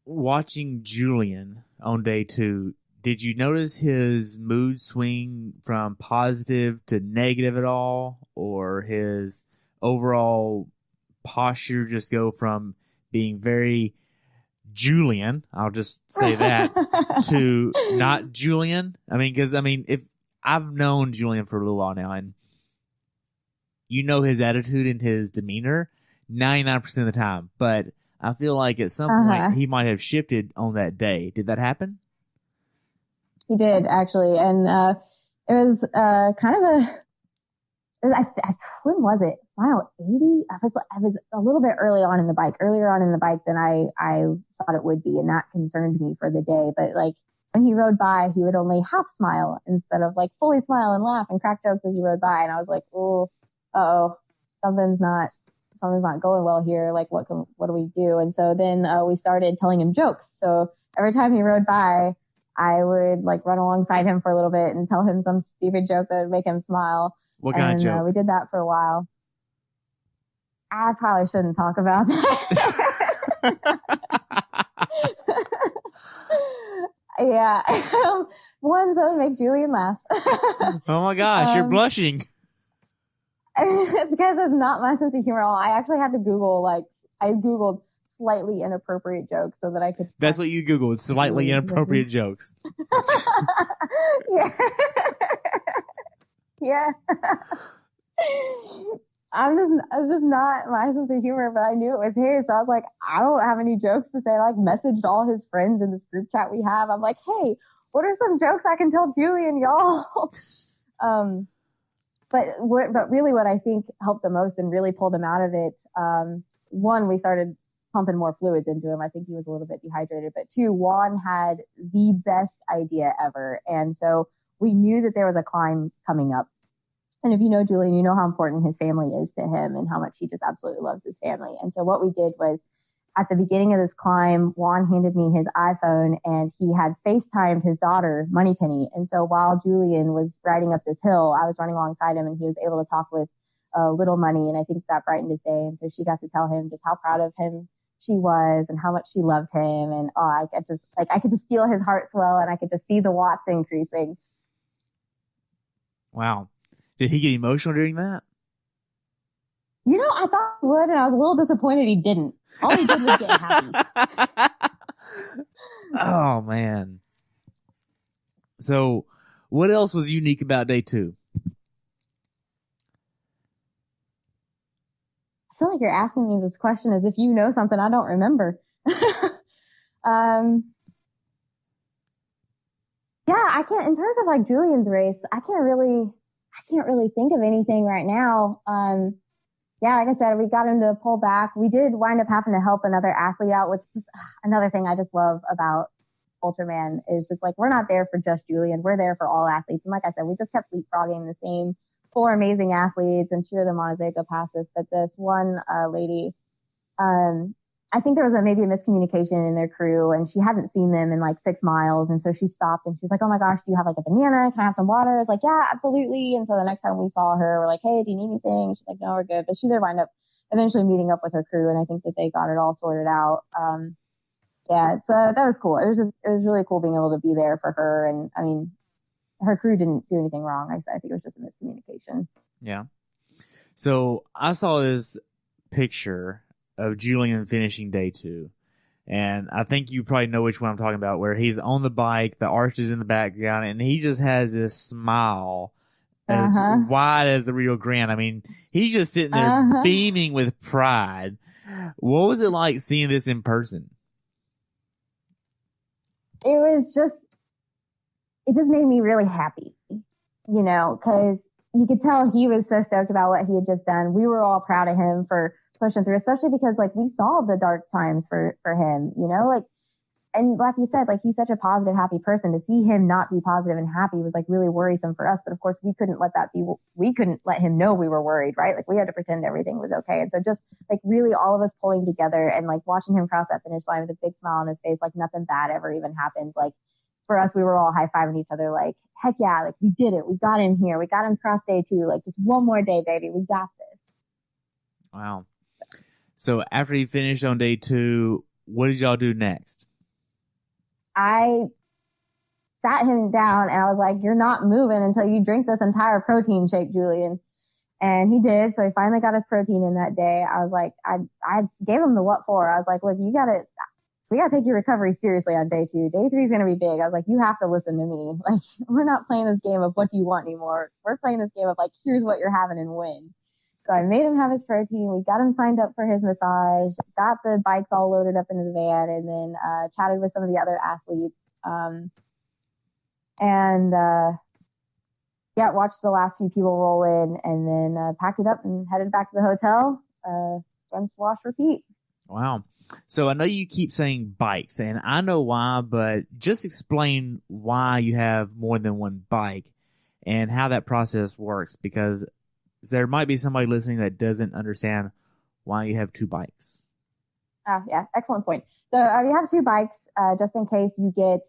watching Julian on day two, did you notice his mood swing from positive to negative at all, or his overall posture just go from being very Julian, I'll just say that, to not Julian? If I've known Julian for a little while now, and his attitude and his demeanor 99% of the time, but I feel like at some point he might have shifted on that day. Did that happen? He did, actually, and it was kind of when was it? Mile 80? I was a little bit earlier on in the bike than I thought it would be, and that concerned me for the day. But like when he rode by, he would only half smile instead of like fully smile and laugh and crack jokes as he rode by. And I was like, something's not going well here. Like what do we do? And so then we started telling him jokes. So every time he rode by, I would like run alongside him for a little bit and tell him some stupid joke that would make him smile. What kind of joke? We did that for a while. I probably shouldn't talk about that. Yeah. Ones that would make Julian laugh. Oh my gosh, you're blushing. It's because it's not my sense of humor at all. I actually had to Google, I Googled slightly inappropriate jokes so that I could... That's what you Googled, slightly inappropriate jokes. Yeah. Yeah. It's just not my sense of humor, but I knew it was his. So I was like, I don't have any jokes to say. I messaged all his friends in this group chat we have. I'm like, hey, what are some jokes I can tell Julian, y'all? But really what I think helped the most and really pulled him out of it, one, we started pumping more fluids into him. I think he was a little bit dehydrated. But two, Juan had the best idea ever. And so we knew that there was a climb coming up. And if you know Julian, you know how important his family is to him and how much he just absolutely loves his family. And so what we did was at the beginning of this climb, Juan handed me his iPhone and he had FaceTimed his daughter, Moneypenny. And so while Julian was riding up this hill, I was running alongside him and he was able to talk with Little Money. And I think that brightened his day. And so she got to tell him just how proud of him she was and how much she loved him. And I could just feel his heart swell and I could just see the watts increasing. Wow. Did he get emotional during that? I thought he would, and I was a little disappointed he didn't. All he did was get happy. Oh, man. So what else was unique about day 2? I feel like you're asking me this question as if you know something I don't remember. Yeah, I can't, in terms of like Julian's race, I can't really think of anything right now. Yeah, like I said, we got him to pull back. We did wind up having to help another athlete out, which is another thing I just love about Ultraman is just like, we're not there for just Julian. We're there for all athletes. And like I said, we just kept leapfrogging the same 4 amazing athletes and cheer them on as they go past us. But this one lady, I think there was maybe a miscommunication in their crew, and she hadn't seen them in like 6 miles. And so she stopped and she was like, oh my gosh, do you have like a banana? Can I have some water? I was like, yeah, absolutely. And so the next time we saw her, we're like, hey, do you need anything? She's like, no, we're good. But she did wind up eventually meeting up with her crew, and I think that they got it all sorted out. Yeah, that was cool. It was really cool being able to be there for her. And I mean, her crew didn't do anything wrong. I think it was just a miscommunication. Yeah. So I saw this picture of Julian finishing day 2. And I think you probably know which one I'm talking about, where he's on the bike, the arch is in the background, and he just has this smile as wide as the Rio Grande. I mean, he's just sitting there beaming with pride. What was it like seeing this in person? It just made me really happy, you know, because you could tell he was so stoked about what he had just done. We were all proud of him for pushing through, especially because like we saw the dark times for him, you know, like, and like you said, like he's such a positive, happy person. To see him not be positive and happy was like really worrisome for us. But of course we couldn't let him know we were worried, right? Like we had to pretend everything was okay. And so just like really all of us pulling together and like watching him cross that finish line with a big smile on his face, like nothing bad ever even happened. Like for us, we were all high-fiving each other like, heck yeah, like we did it. We got him here. We got him across day 2. Like just one more day, baby. We got this. Wow. So after he finished on day 2, what did y'all do next? I sat him down and I was like, you're not moving until you drink this entire protein shake, Julian. And he did. So he finally got his protein in that day. I was like, I gave him the what for. I was like, look, we got to take your recovery seriously on day 2. Day 3 is going to be big. I was like, you have to listen to me. Like, we're not playing this game of what do you want anymore. We're playing this game of like, here's what you're having and win. So I made him have his protein. We got him signed up for his massage, got the bikes all loaded up into the van, and then chatted with some of the other athletes. Watched the last few people roll in, and then packed it up and headed back to the hotel. Rinse, wash, repeat. Wow. So I know you keep saying bikes, and I know why, but just explain why you have more than one bike and how that process works, because there might be somebody listening that doesn't understand why you have 2 bikes. Yeah, excellent point. So you have 2 bikes just in case you get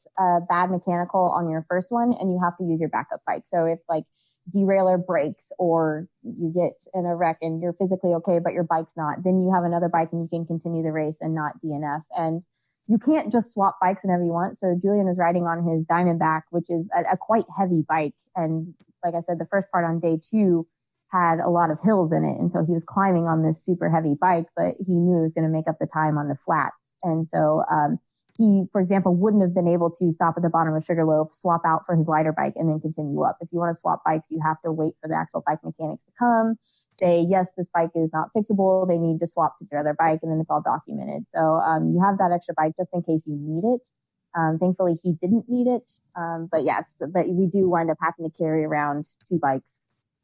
bad mechanical on your first one and you have to use your backup bike. So if like derailleur breaks or you get in a wreck and you're physically okay, but your bike's not, then you have another bike and you can continue the race and not DNF. And you can't just swap bikes whenever you want. So Julian was riding on his Diamondback, which is a quite heavy bike. And like I said, the first part on day 2 had a lot of hills in it. And so he was climbing on this super heavy bike, but he knew he was going to make up the time on the flats. And so he, for example, wouldn't have been able to stop at the bottom of Sugarloaf, swap out for his lighter bike, and then continue up. If you want to swap bikes, you have to wait for the actual bike mechanics to come, say, yes, this bike is not fixable. They need to swap to their other bike, and then it's all documented. So you have that extra bike just in case you need it. Thankfully, he didn't need it. But we do wind up having to carry around 2 bikes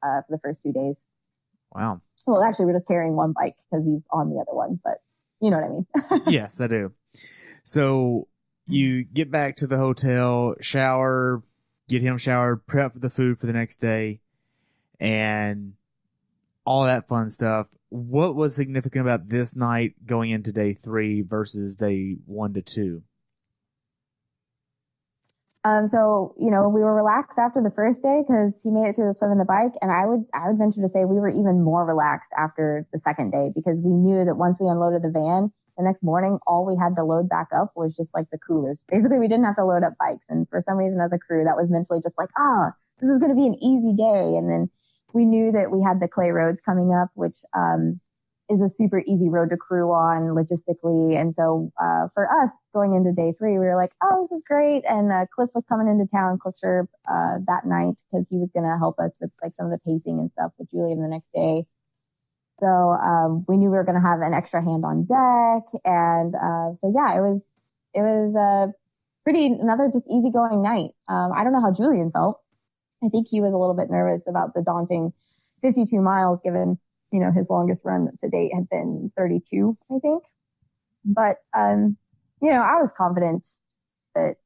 for the first 2 days. Wow. Well, actually, we're just carrying 1 bike because he's on the other one, but you know what I mean. Yes, I do. So you get back to the hotel, shower, get him showered, prep the food for the next day, and all that fun stuff. What was significant about this night going into day 3 versus day 1 to 2? So, you know, we were relaxed after the first day because he made it through the swim and the bike. And I would venture to say we were even more relaxed after the second day because we knew that once we unloaded the van, the next morning, all we had to load back up was just like the coolers. Basically, we didn't have to load up bikes. And for some reason, as a crew, that was mentally just like, this is going to be an easy day. And then we knew that we had the clay roads coming up, which is a super easy road to crew on logistically. And so for us going into day 3, we were like, oh, this is great. And Cliff was coming into town, Cliff Sherb, that night, because he was going to help us with like some of the pacing and stuff with Julian the next day. So we knew we were going to have an extra hand on deck. And so, yeah, it was another just easygoing night. I don't know how Julian felt. I think he was a little bit nervous about the daunting 52 miles, given, his longest run to date had been 32, I think. But, I was confident that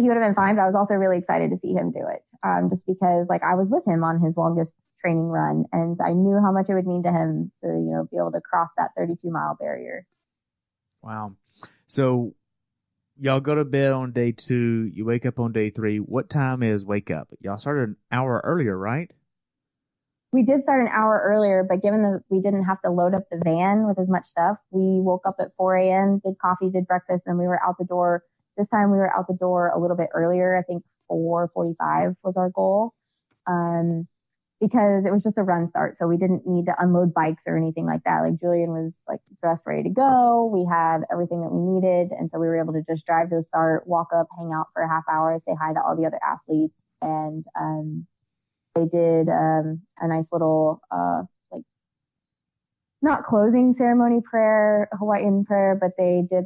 he would have been fine, but I was also really excited to see him do it. Just because I was with him on his longest training run, and I knew how much it would mean to him to, be able to cross that 32-mile barrier. Wow. So y'all go to bed on day 2. You wake up on day 3. What time is wake up? Y'all started an hour earlier, right? We did start an hour earlier, but given that we didn't have to load up the van with as much stuff, we woke up at 4 a.m., did coffee, did breakfast, and we were out the door. This time we were out the door a little bit earlier. I think 4:45 was our goal, because it was just a run start. So we didn't need to unload bikes or anything like that. Like Julian was dressed, ready to go. We had everything that we needed. And so we were able to just drive to the start, walk up, hang out for a half hour, say hi to all the other athletes. And they did a nice little, not closing ceremony prayer, Hawaiian prayer, but they did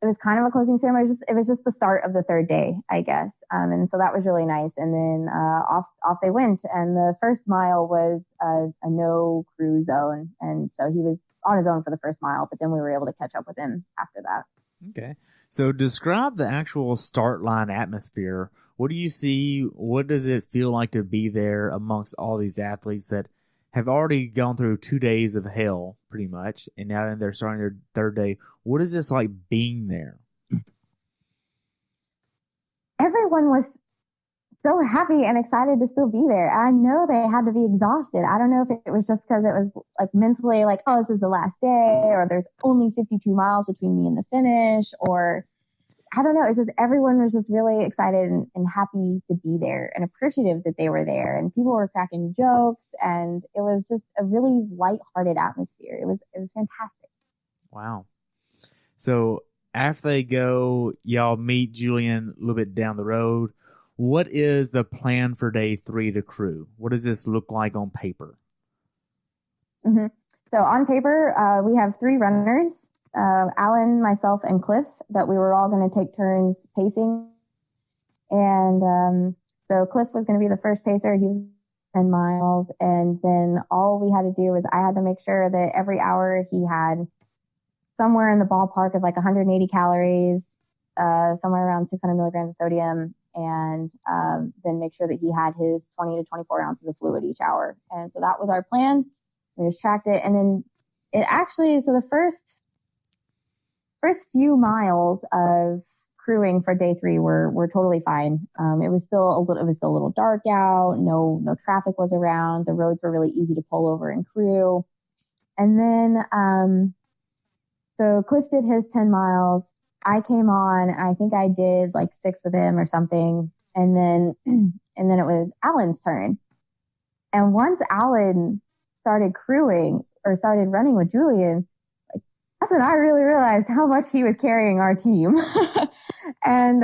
it was kind of a closing ceremony. It was just the start of the 3rd day, I guess. And so that was really nice. And then off they went. And the first mile was a no crew zone. And so he was on his own for the first mile, but then we were able to catch up with him after that. Okay. So describe the actual start line atmosphere. What do you see? What does it feel like to be there amongst all these athletes that have already gone through 2 days of hell, pretty much, and now they're starting their 3rd day? What is this like being there? Everyone was so happy and excited to still be there. I know they had to be exhausted. I don't know if it was just because it was mentally oh, this is the last day, or there's only 52 miles between me and the finish, or I don't know. It's just everyone was just really excited and happy to be there and appreciative that they were there. And people were cracking jokes, and it was just a really lighthearted atmosphere. It was fantastic. Wow. So after they go, y'all meet Julian a little bit down the road. What is the plan for day 3 to crew? What does this look like on paper? Mm-hmm. So on paper, we have 3 runners. Alan, myself, and Cliff, that we were all going to take turns pacing. And so Cliff was going to be the first pacer. He was 10 miles. And then all we had to do was I had to make sure that every hour he had somewhere in the ballpark of 180 calories, somewhere around 600 milligrams of sodium, and then make sure that he had his 20 to 24 ounces of fluid each hour. And so that was our plan. We just tracked it. And then it actually, so the first few miles of crewing for day 3 were totally fine. It was still a little dark out. No traffic was around. The roads were really easy to pull over and crew. And then, so Cliff did his 10 miles. I came on, and I think I did 6 with him or something. And then it was Alan's turn. And once Alan started crewing or started running with Julian, that's when I really realized how much he was carrying our team. And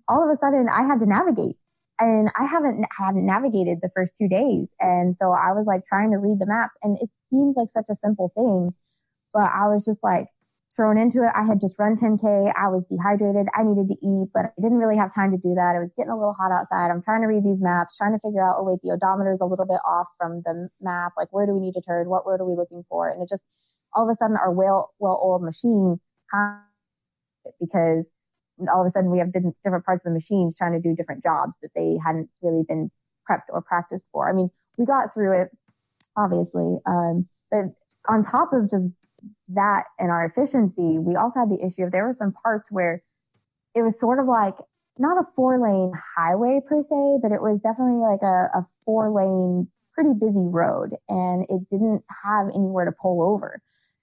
all of a sudden I had to navigate, and I hadn't navigated the first 2 days. And so I was trying to read the maps, and it seems like such a simple thing, but I was just thrown into it. I had just run 10K. I was dehydrated. I needed to eat, but I didn't really have time to do that. It was getting a little hot outside. I'm trying to read these maps, trying to figure out, oh wait, the odometer is a little bit off from the map. Where do we need to turn? What road are we looking for? And it just, all of a sudden our well-oiled machine, because all of a sudden we have different parts of the machines trying to do different jobs that they hadn't really been prepped or practiced for. I mean, we got through it, obviously, but on top of just that and our efficiency, we also had the issue of there were some parts where it was sort of not a 4-lane highway per se, but it was definitely a 4-lane, pretty busy road, and it didn't have anywhere to pull over.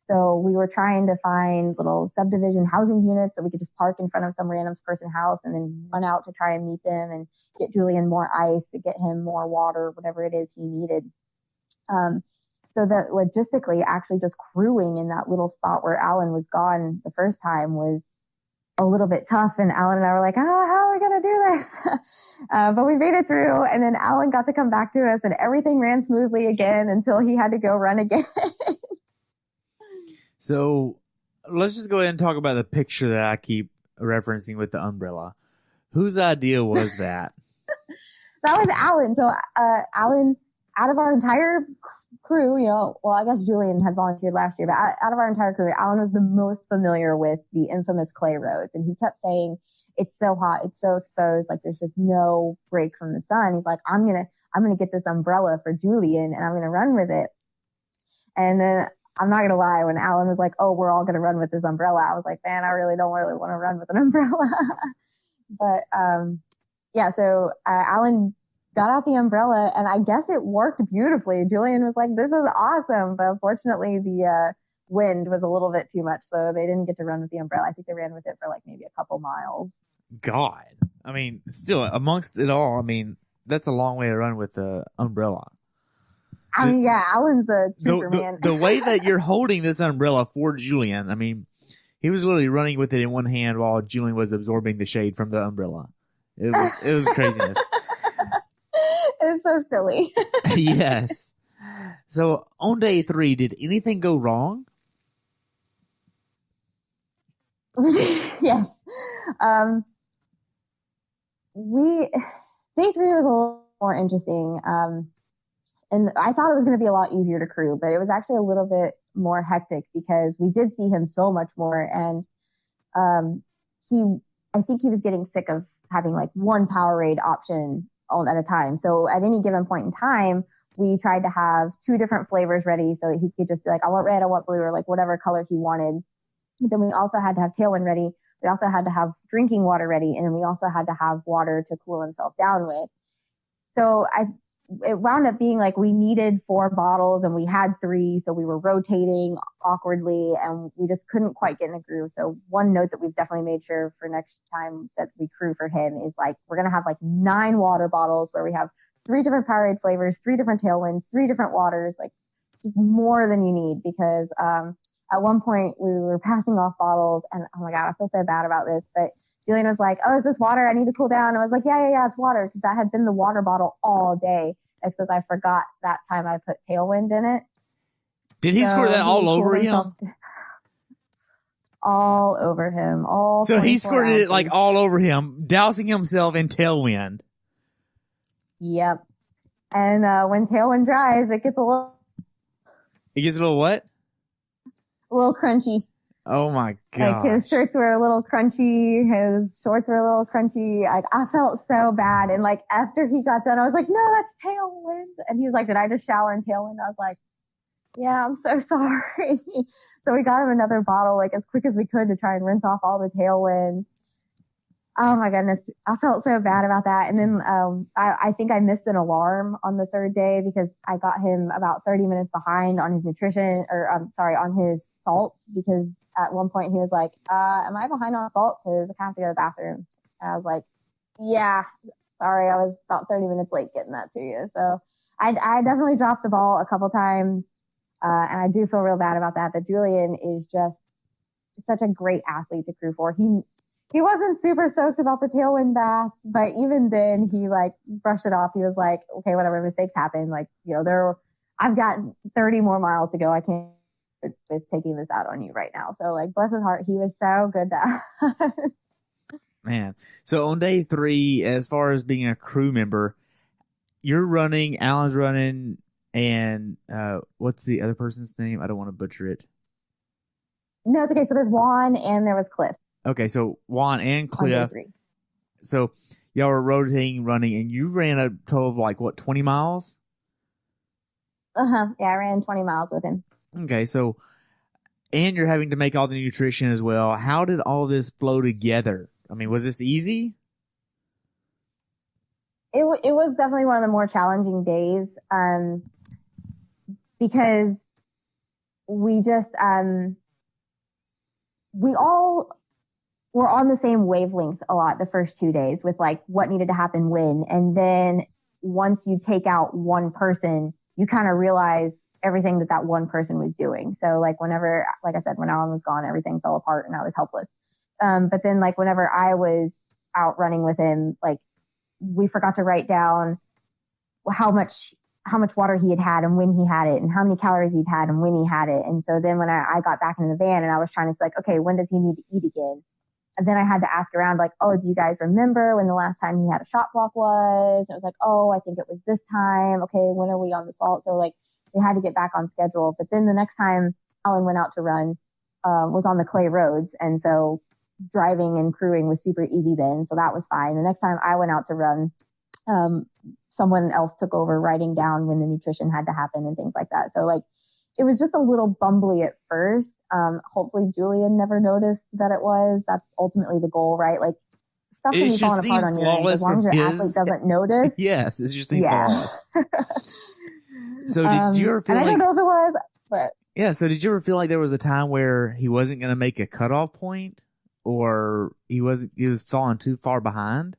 So we were trying to find little subdivision housing units that we could just park in front of some random person's house and then run out to try and meet them and get Julian more ice, to get him more water, whatever it is he needed. So that logistically, actually just crewing in that little spot where Alan was gone the first time was a little bit tough. And Alan and I were like, how are we going to do this? But we made it through. And then Alan got to come back to us and everything ran smoothly again until he had to go run again. So let's just go ahead and talk about the picture that I keep referencing with the umbrella. Whose idea was that? That was Alan. So Alan, out of our entire crew, well, I guess Julian had volunteered last year, but out of our entire crew, Alan was the most familiar with the infamous clay roads. And he kept saying, it's so hot, it's so exposed, like there's just no break from the sun. He's like, I'm gonna get this umbrella for Julian and I'm gonna run with it. And then I'm not gonna lie, when Alan was like, oh, we're all gonna run with this umbrella, I was like, man, I really don't want to run with an umbrella. But yeah, so Alan got out the umbrella and I guess it worked beautifully. Julian was like, this is awesome. But unfortunately the wind was a little bit too much. So they didn't get to run with the umbrella. I think they ran with it for like maybe a couple miles. God. I mean, still amongst it all, I mean, that's a long way to run with the umbrella. I mean, yeah, Alan's a trooper, man. The way that you're holding this umbrella for Julian, I mean, he was literally running with it in one hand while Julian was absorbing the shade from the umbrella. It was craziness. It's so silly. Yes. So on day 3, did anything go wrong? Yes. Day 3 was a little more interesting. And I thought it was going to be a lot easier to crew, but it was actually a little bit more hectic because we did see him so much more. And I think he was getting sick of having like one Powerade option at a time. So at any given point in time, we tried to have 2 different flavors ready so that he could just be like, I want red, I want blue, or like whatever color he wanted. But then we also had to have Tailwind ready. We also had to have drinking water ready. And then we also had to have water to cool himself down with. So it wound up being like we needed 4 bottles and we had 3. So we were rotating awkwardly and we just couldn't quite get in a groove. So one note that we've definitely made sure for next time that we crew for him is like, we're going to have like 9 water bottles where we have 3 different Powerade flavors, 3 different Tailwinds, 3 different waters, like just more than you need because, at one point we were passing off bottles and oh my God, I feel so bad about this, but Julian was like, oh, is this water? I need to cool down. And I was like, yeah, it's water. Because that had been the water bottle all day. Except I forgot that time I put Tailwind in it. Did he squirt that all over him? All over him. So he squirted it like all over him, dousing himself in Tailwind. Yep. And when Tailwind dries, it gets a little... It gets a little what? A little crunchy. Oh my God. Like his shirts were a little crunchy, his shorts were a little crunchy. Like I felt so bad. And like after he got done, I was like, no, that's Tailwind. And he was like, did I just shower in Tailwind? I was like, yeah, I'm so sorry. So we got him another bottle like as quick as we could to try and rinse off all the Tailwind. Oh my goodness. I felt so bad about that. And then I think I missed an alarm on the 3rd day because I got him about 30 minutes behind on his nutrition on his salts because at one point he was like, am I behind on salt? Because I have to go to the bathroom. And I was like, yeah, sorry. I was about 30 minutes late getting that to you. So I definitely dropped the ball a couple times. And I do feel real bad about that. But Julian is just such a great athlete to crew for. He wasn't super stoked about the Tailwind bath, but even then he like brushed it off. He was like, okay, whatever, mistakes happen. Like, I've got 30 more miles to go. I can't with taking this out on you right now. So like, bless his heart. He was so good to us. Man. So on day 3, as far as being a crew member, you're running, Alan's running, and what's the other person's name? I don't want to butcher it. No, it's okay. So there's Juan and there was Cliff. Okay, so Juan and Cliff. So y'all were rotating, running, and you ran a total of like, what, 20 miles? Yeah, I ran 20 miles with him. Okay, so, and you're having to make all the nutrition as well. How did all this flow together? I mean, was this easy? It was definitely one of the more challenging days because we just, we all were on the same wavelength a lot the first 2 days with like what needed to happen when. And then once you take out one person, you kind of realize everything that one person was doing. So like whenever, like I said, when Alan was gone, everything fell apart and I was helpless. But then like whenever I was out running with him, like we forgot to write down how much water he had and when he had it and how many calories he'd had and when he had it. And so then when I got back into the van and I was trying to say like, okay, when does he need to eat again? And then I had to ask around like, oh, do you guys remember when the last time he had a shot block was? And it was like, oh, I think it was this time. Okay, when are we on the salt? So like we had to get back on schedule. But then the next time Alan went out to run was on the clay roads. And so driving and crewing was super easy then. So that was fine. The next time I went out to run, someone else took over writing down when the nutrition had to happen and things like that. So like, it was just a little bumbly at first. Hopefully Julian never noticed that it was. That's ultimately the goal, right? Like stuff can be falling apart on your end as long as your athlete doesn't notice. Yes, it just seemed flawless. So did you ever feel and like... I don't know if it was, but... Yeah, so did you ever feel like there was a time where he wasn't going to make a cutoff point or he was falling too far behind?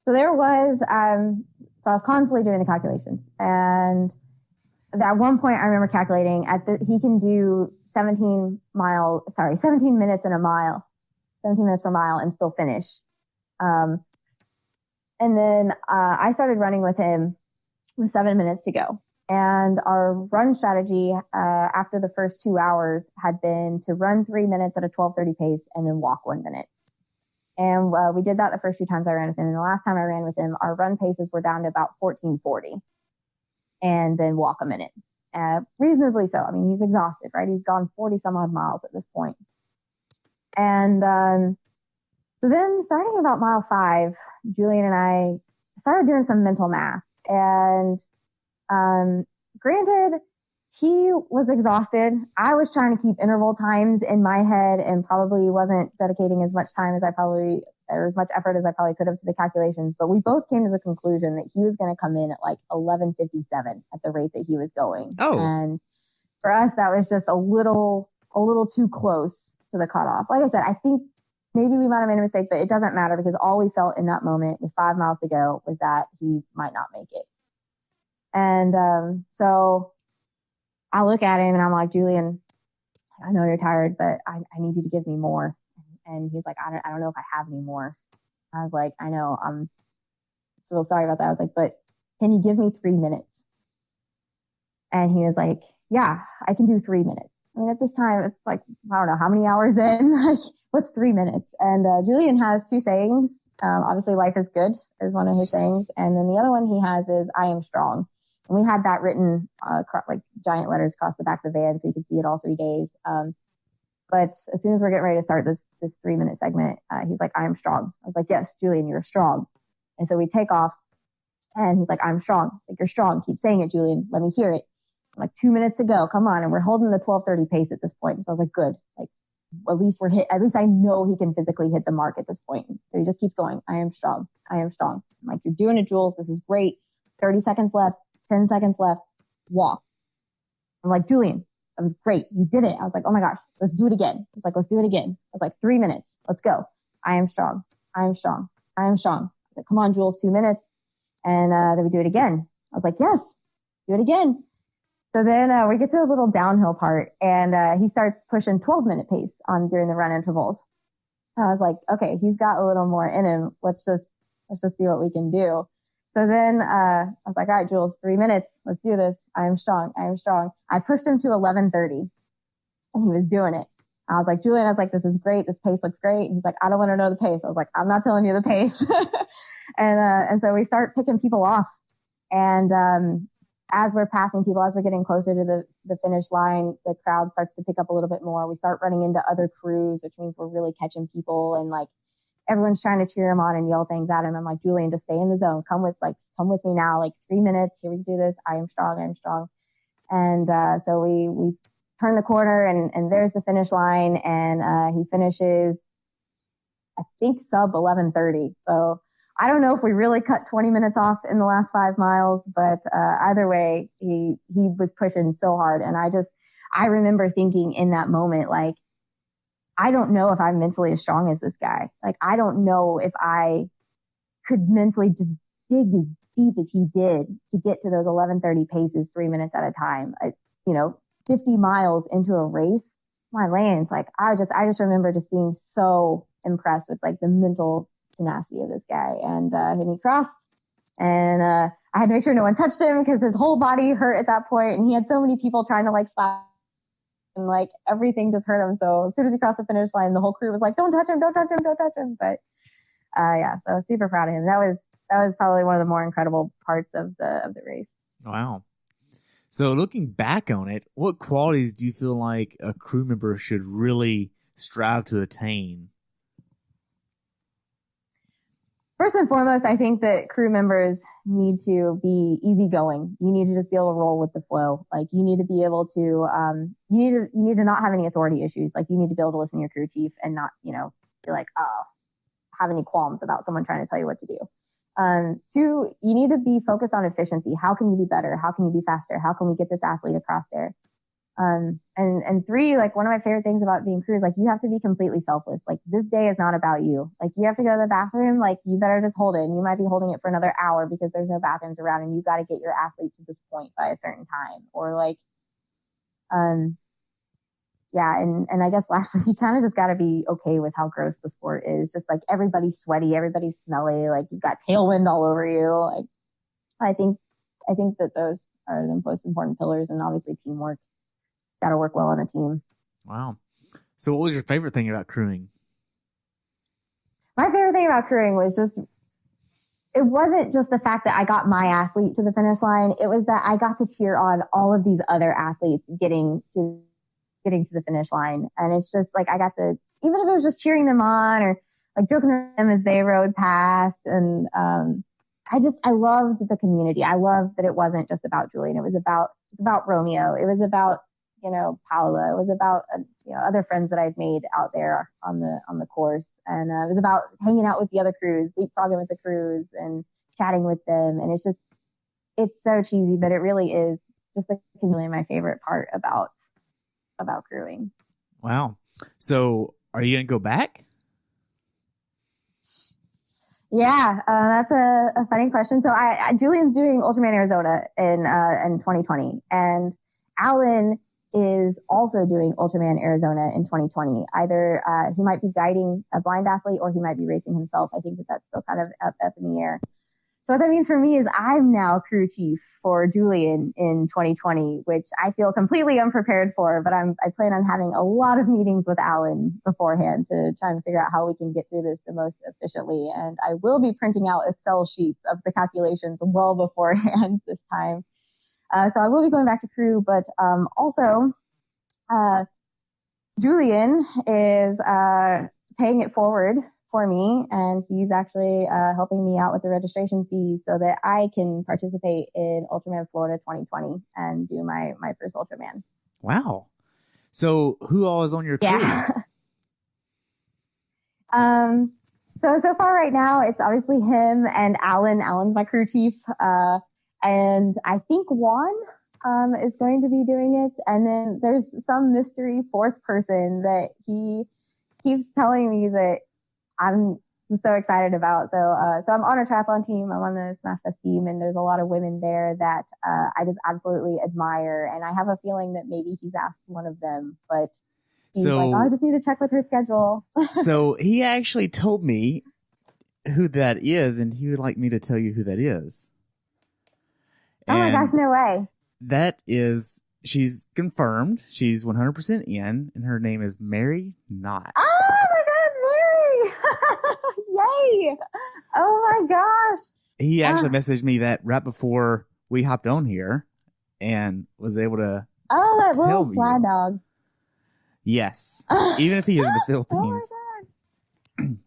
So there was... so I was constantly doing the calculations and... At one point, I remember calculating he can do 17 minutes in a mile, 17 minutes per mile and still finish. And then I started running with him with 7 minutes to go. And our run strategy after the first 2 hours had been to run 3 minutes at a 12:30 pace and then walk 1 minute. And we did that the first few times I ran with him. And the last time I ran with him, our run paces were down to about 14:40. And then walk a minute. Reasonably so. I mean, he's exhausted, right? He's gone 40 some odd miles at this point. And so then starting about mile 5, Julian and I started doing some mental math. And granted, he was exhausted. I was trying to keep interval times in my head and probably wasn't dedicating as much time as or as much effort as I probably could have to the calculations, but we both came to the conclusion that he was going to come in at like 11:57 at the rate that he was going. Oh. And for us, that was just a little too close to the cutoff. Like I said, I think maybe we might have made a mistake, but it doesn't matter because all we felt in that moment with 5 miles to go was that he might not make it. And so I look at him and I'm like, Julian, I know you're tired, but I need you to give me more. And he's like, I don't know if I have any more. I was like, I know, I'm so real sorry about that. I was like, but can you give me 3 minutes? And he was like, yeah, I can do 3 minutes. I mean, at this time, it's like, I don't know how many hours in, like, what's 3 minutes? And Julian has 2 sayings. Obviously, life is good is one of his sayings. And then the other one he has is, I am strong. And we had that written like giant letters across the back of the van so you could see it all 3 days. But as soon as we're getting ready to start this 3 minute segment, he's like, I am strong. I was like, yes, Julian, you're strong. And so we take off and he's like, I'm strong. Like, you're strong. Keep saying it, Julian. Let me hear it. I'm like, 2 minutes to go. Come on. And we're holding the 12:30 pace at this point. So I was like, good. Like, at least at least I know he can physically hit the mark at this point. So he just keeps going. I am strong. I am strong. I'm like, you're doing it, Jules. This is great. 30 seconds left, 10 seconds left. Walk. I'm like, Julian, that was great. You did it. I was like, oh my gosh, let's do it again. He's like, let's do it again. I was like, 3 minutes. Let's go. I am strong. I am strong. I am strong. I was like, come on, Jules, 2 minutes. And then we do it again. I was like, yes, do it again. So then we get to a little downhill part and he starts pushing 12-minute pace during the run intervals. I was like, okay, he's got a little more in him. Let's just see what we can do. So then I was like, all right, Jules, 3 minutes. Let's do this. I am strong. I am strong. I pushed him to 11:30 and he was doing it. I was like, Julian, I was like, this is great. This pace looks great. He's like, I don't want to know the pace. I was like, I'm not telling you the pace. And so we start picking people off. And as we're passing people, as we're getting closer to the finish line, the crowd starts to pick up a little bit more. We start running into other crews, which means we're really catching people. And like, everyone's trying to cheer him on and yell things at him. I'm like, Julian, just stay in the zone. Come with me now. Like 3 minutes. Here we do this. I am strong. I am strong. And so we turn the corner and there's the finish line. And he finishes, I think, sub 11:30. So I don't know if we really cut 20 minutes off in the last 5 miles, but either way, he was pushing so hard. And I remember thinking in that moment, like, I don't know if I'm mentally as strong as this guy. Like, I don't know if I could mentally just dig as steep as he did to get to those 11:30 paces 3 minutes at a time, 50 miles into a race, my lanes, like I just remember just being so impressed with like the mental tenacity of this guy. And he crossed, and I had to make sure no one touched him because his whole body hurt at that point, and he had so many people trying to like slap, and like everything just hurt him. So as soon as he crossed the finish line, the whole crew was like, "Don't touch him! Don't touch him! Don't touch him!" But so super proud of him. That was probably one of the more incredible parts of the race. Wow. So looking back on it, what qualities do you feel like a crew member should really strive to attain? First and foremost, I think that crew members need to be easygoing. You need to just be able to roll with the flow. Like you need to be able to, you need to not have any authority issues. Like you need to be able to listen to your crew chief and not, feel like, have any qualms about someone trying to tell you what to do. 2, you need to be focused on efficiency. How can you be better? How can you be faster? How can we get this athlete across there? And 3, like one of my favorite things about being crew is like, you have to be completely selfless. Like this day is not about you. Like you have to go to the bathroom. Like you better just hold it, and you might be holding it for another hour because there's no bathrooms around, and you got to get your athlete to this point by a certain time. Or like, yeah. And I guess lastly, you kind of just got to be okay with how gross the sport is. Just like everybody's sweaty, everybody's smelly, like you've got tailwind all over you. Like I think that those are the most important pillars, and obviously teamwork. Got to work well on a team. Wow. So what was your favorite thing about crewing? My favorite thing about crewing was it wasn't just the fact that I got my athlete to the finish line. It was that I got to cheer on all of these other athletes getting to the finish line. And it's just like, I got to, even if it was just cheering them on or like joking with them as they rode past. And, I loved the community. I loved that it wasn't just about Julian. It was about Romeo. It was about, Paolo. It was about, other friends that I'd made out there on the course. And it was about hanging out with the other crews, leapfrogging with the crews and chatting with them. And it's so cheesy, but it really is just like really my favorite part about crewing. Wow. So are you going to go back? Yeah, that's a funny question. So Julian's doing Ultraman Arizona in 2020, and Alan is also doing Ultraman Arizona in 2020. Either he might be guiding a blind athlete or he might be racing himself. I think that's still kind of up in the air. So what that means for me is I'm now crew chief for Julian in 2020, which I feel completely unprepared for, but I plan on having a lot of meetings with Alan beforehand to try and figure out how we can get through this the most efficiently. And I will be printing out Excel sheets of the calculations well beforehand this time. So I will be going back to crew, but also Julian is paying it forward for me, and he's actually helping me out with the registration fee so that I can participate in Ultraman Florida 2020 and do my first Ultraman. Wow. So who all is on your crew? Yeah. So far right now, it's obviously him and Alan. Alan's my crew chief. And I think Juan is going to be doing it. And then there's some mystery 4th person that he keeps telling me that I'm so excited about. So I'm on a triathlon team. I'm on the Smash Fest team, and there's a lot of women there that I just absolutely admire. And I have a feeling that maybe he's asked one of them, but he's like, I just need to check with her schedule. So he actually told me who that is, and he would like me to tell you who that is. Oh my gosh, no way. That is, she's confirmed. She's 100% in, and her name is Mary Knott. Oh my God, Mary! Yay! Oh my gosh. He actually messaged me that right before we hopped on here and was able to that tell little me. fly dog. Yes. Even if he is in the Philippines. Oh my God.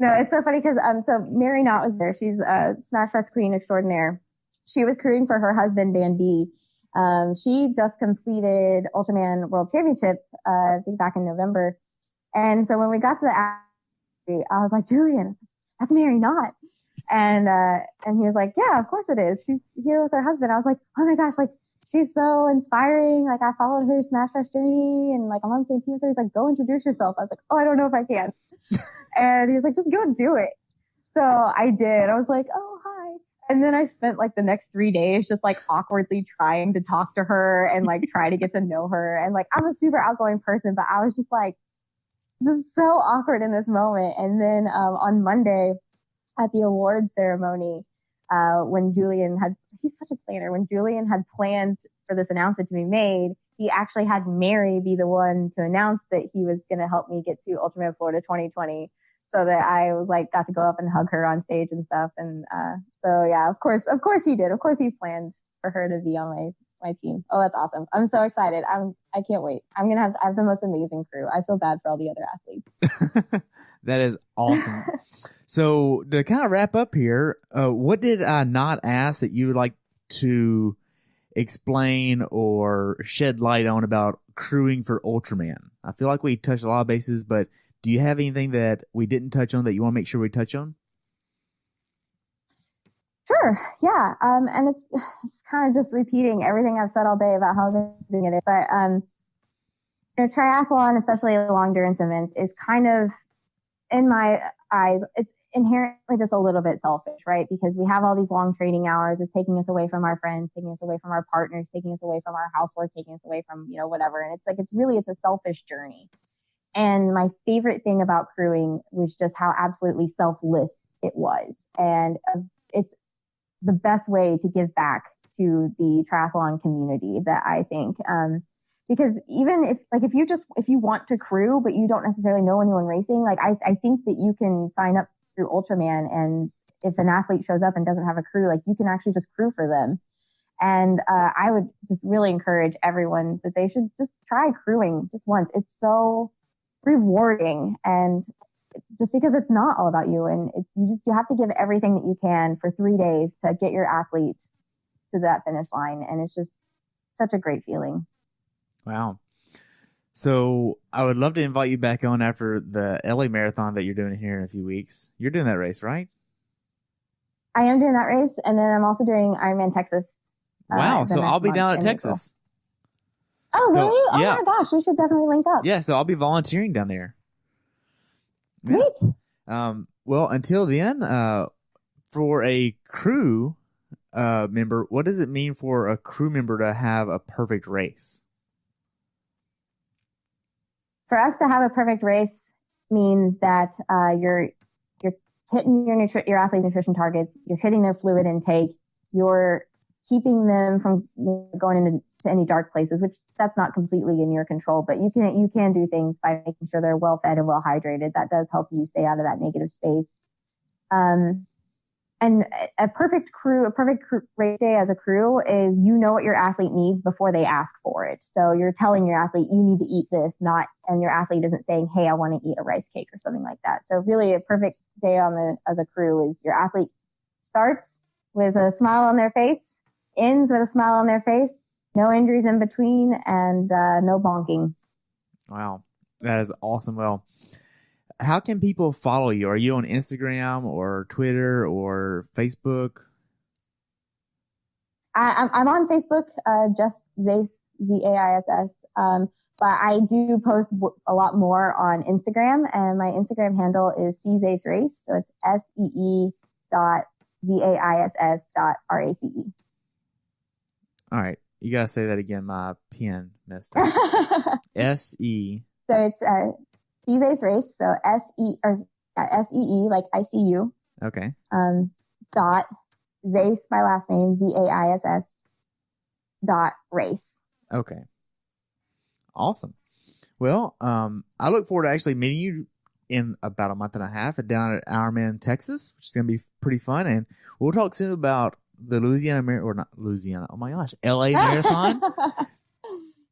No, it's so funny because so Mary Knott was there. She's a Smash Fest queen extraordinaire. She was crewing for her husband, Dan B. She just completed Ultraman World Championship, I think back in November. And so when we got to the athlete, I was like, Julian, that's Mary Knott. And he was like, yeah, of course it is. She's here with her husband. I was like, oh my gosh, like, she's so inspiring. Like, I followed her Smash Fest journey, and like, I'm on the same team. So he's like, go introduce yourself. I was like, oh, I don't know if I can. And he was like, just go do it. So I did. I was like, oh, hi. And then I spent like the next 3 days just like awkwardly trying to talk to her and like try to get to know her. And like, I'm a super outgoing person, but I was just like, this is so awkward in this moment. And then on Monday at the award ceremony, when Julian had, he's such a planner, when Julian had planned for this announcement to be made, he actually had Mary be the one to announce that he was going to help me get to Ultraman Florida 2020. So that I was like, got to go up and hug her on stage and stuff. And so yeah, of course he did. Of course he planned for her to be on my team. Oh, that's awesome. I'm so excited. I can't wait. I have the most amazing crew. I feel bad for all the other athletes. That is awesome. So to kind of wrap up here, what did I not ask that you would like to explain or shed light on about crewing for Ultraman? I feel like we touched a lot of bases, but do you have anything that we didn't touch on that you want to make sure we touch on? Sure. Yeah. And it's kind of just repeating everything I've said all day about how amazing it is. But, triathlon, especially long endurance events, is kind of, in my eyes, it's inherently just a little bit selfish, right? Because we have all these long training hours. It's taking us away from our friends, taking us away from our partners, taking us away from our housework, taking us away from, whatever. And it's like, it's a selfish journey. And my favorite thing about crewing was just how absolutely selfless it was. And it's the best way to give back to the triathlon community, that I think. Because even if you want to crew, but you don't necessarily know anyone racing, like I think that you can sign up through Ultraman, and if an athlete shows up and doesn't have a crew, like you can actually just crew for them. And I would just really encourage everyone that they should just try crewing just once. It's so rewarding, and just because it's not all about you, and you have to give everything that you can for 3 days to get your athlete to that finish line, and it's just such a great feeling. Wow. So I would love to invite you back on after the LA Marathon that you're doing here in a few weeks. You're doing that race, right? I am doing that race, and then I'm also doing Ironman Texas. Wow. So I'll be down at Texas. Oh, So, really? Oh, yeah. my gosh. We should definitely link up. Yeah, so I'll be volunteering down there. Sweet. Yeah. Well, until then, for a crew member, what does it mean for a crew member to have a perfect race? For us to have a perfect race means that you're hitting your athlete's nutrition targets, you're hitting their fluid intake, you're keeping them from going into any dark places, which that's not completely in your control, but you can do things by making sure they're well fed and well hydrated. That does help you stay out of that negative space. And a perfect race day as a crew is, what your athlete needs before they ask for it. So you're telling your athlete, you need to eat this, and your athlete isn't saying, hey, I want to eat a rice cake or something like that. So really a perfect day as a crew is your athlete starts with a smile on their face, ends with a smile on their face, no injuries in between, and no bonking. Wow. That is awesome. Well, how can people follow you? Are you on Instagram or Twitter or Facebook? I'm on Facebook, Jess Zaiss, Zaiss. But I do post a lot more on Instagram, and my Instagram handle is @CZaissRace. So it's SEE.ZAISS.RACE. All right. You got to say that again. My pen messed up. SE. So it's Zaiss Race. So SEE, like ICU. Okay. Dot Zaiss, my last name, ZAISS. .race. Okay. Awesome. Well, I look forward to actually meeting you in about a month and a half down at Ironman, Texas, which is going to be pretty fun. And we'll talk soon about the LA Marathon.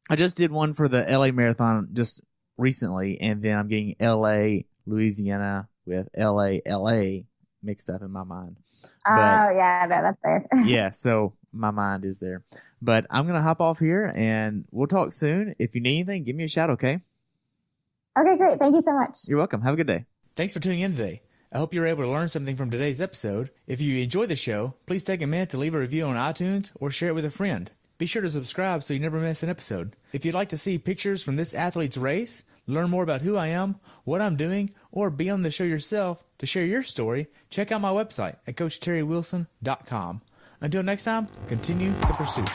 I just did one for the LA Marathon just recently, and then I'm getting LA, Louisiana with LA mixed up in my mind. Yeah, no, that's fair. Yeah, so my mind is there. But I'm going to hop off here, and we'll talk soon. If you need anything, give me a shout, okay? Okay, great. Thank you so much. You're welcome. Have a good day. Thanks for tuning in today. I hope you were able to learn something from today's episode. If you enjoyed the show, please take a minute to leave a review on iTunes or share it with a friend. Be sure to subscribe so you never miss an episode. If you'd like to see pictures from this athlete's race, Learn more about who I am, what I'm doing, or be on the show yourself to share your story, check out my website at CoachTerryWilson.com. Until next time, continue the pursuit.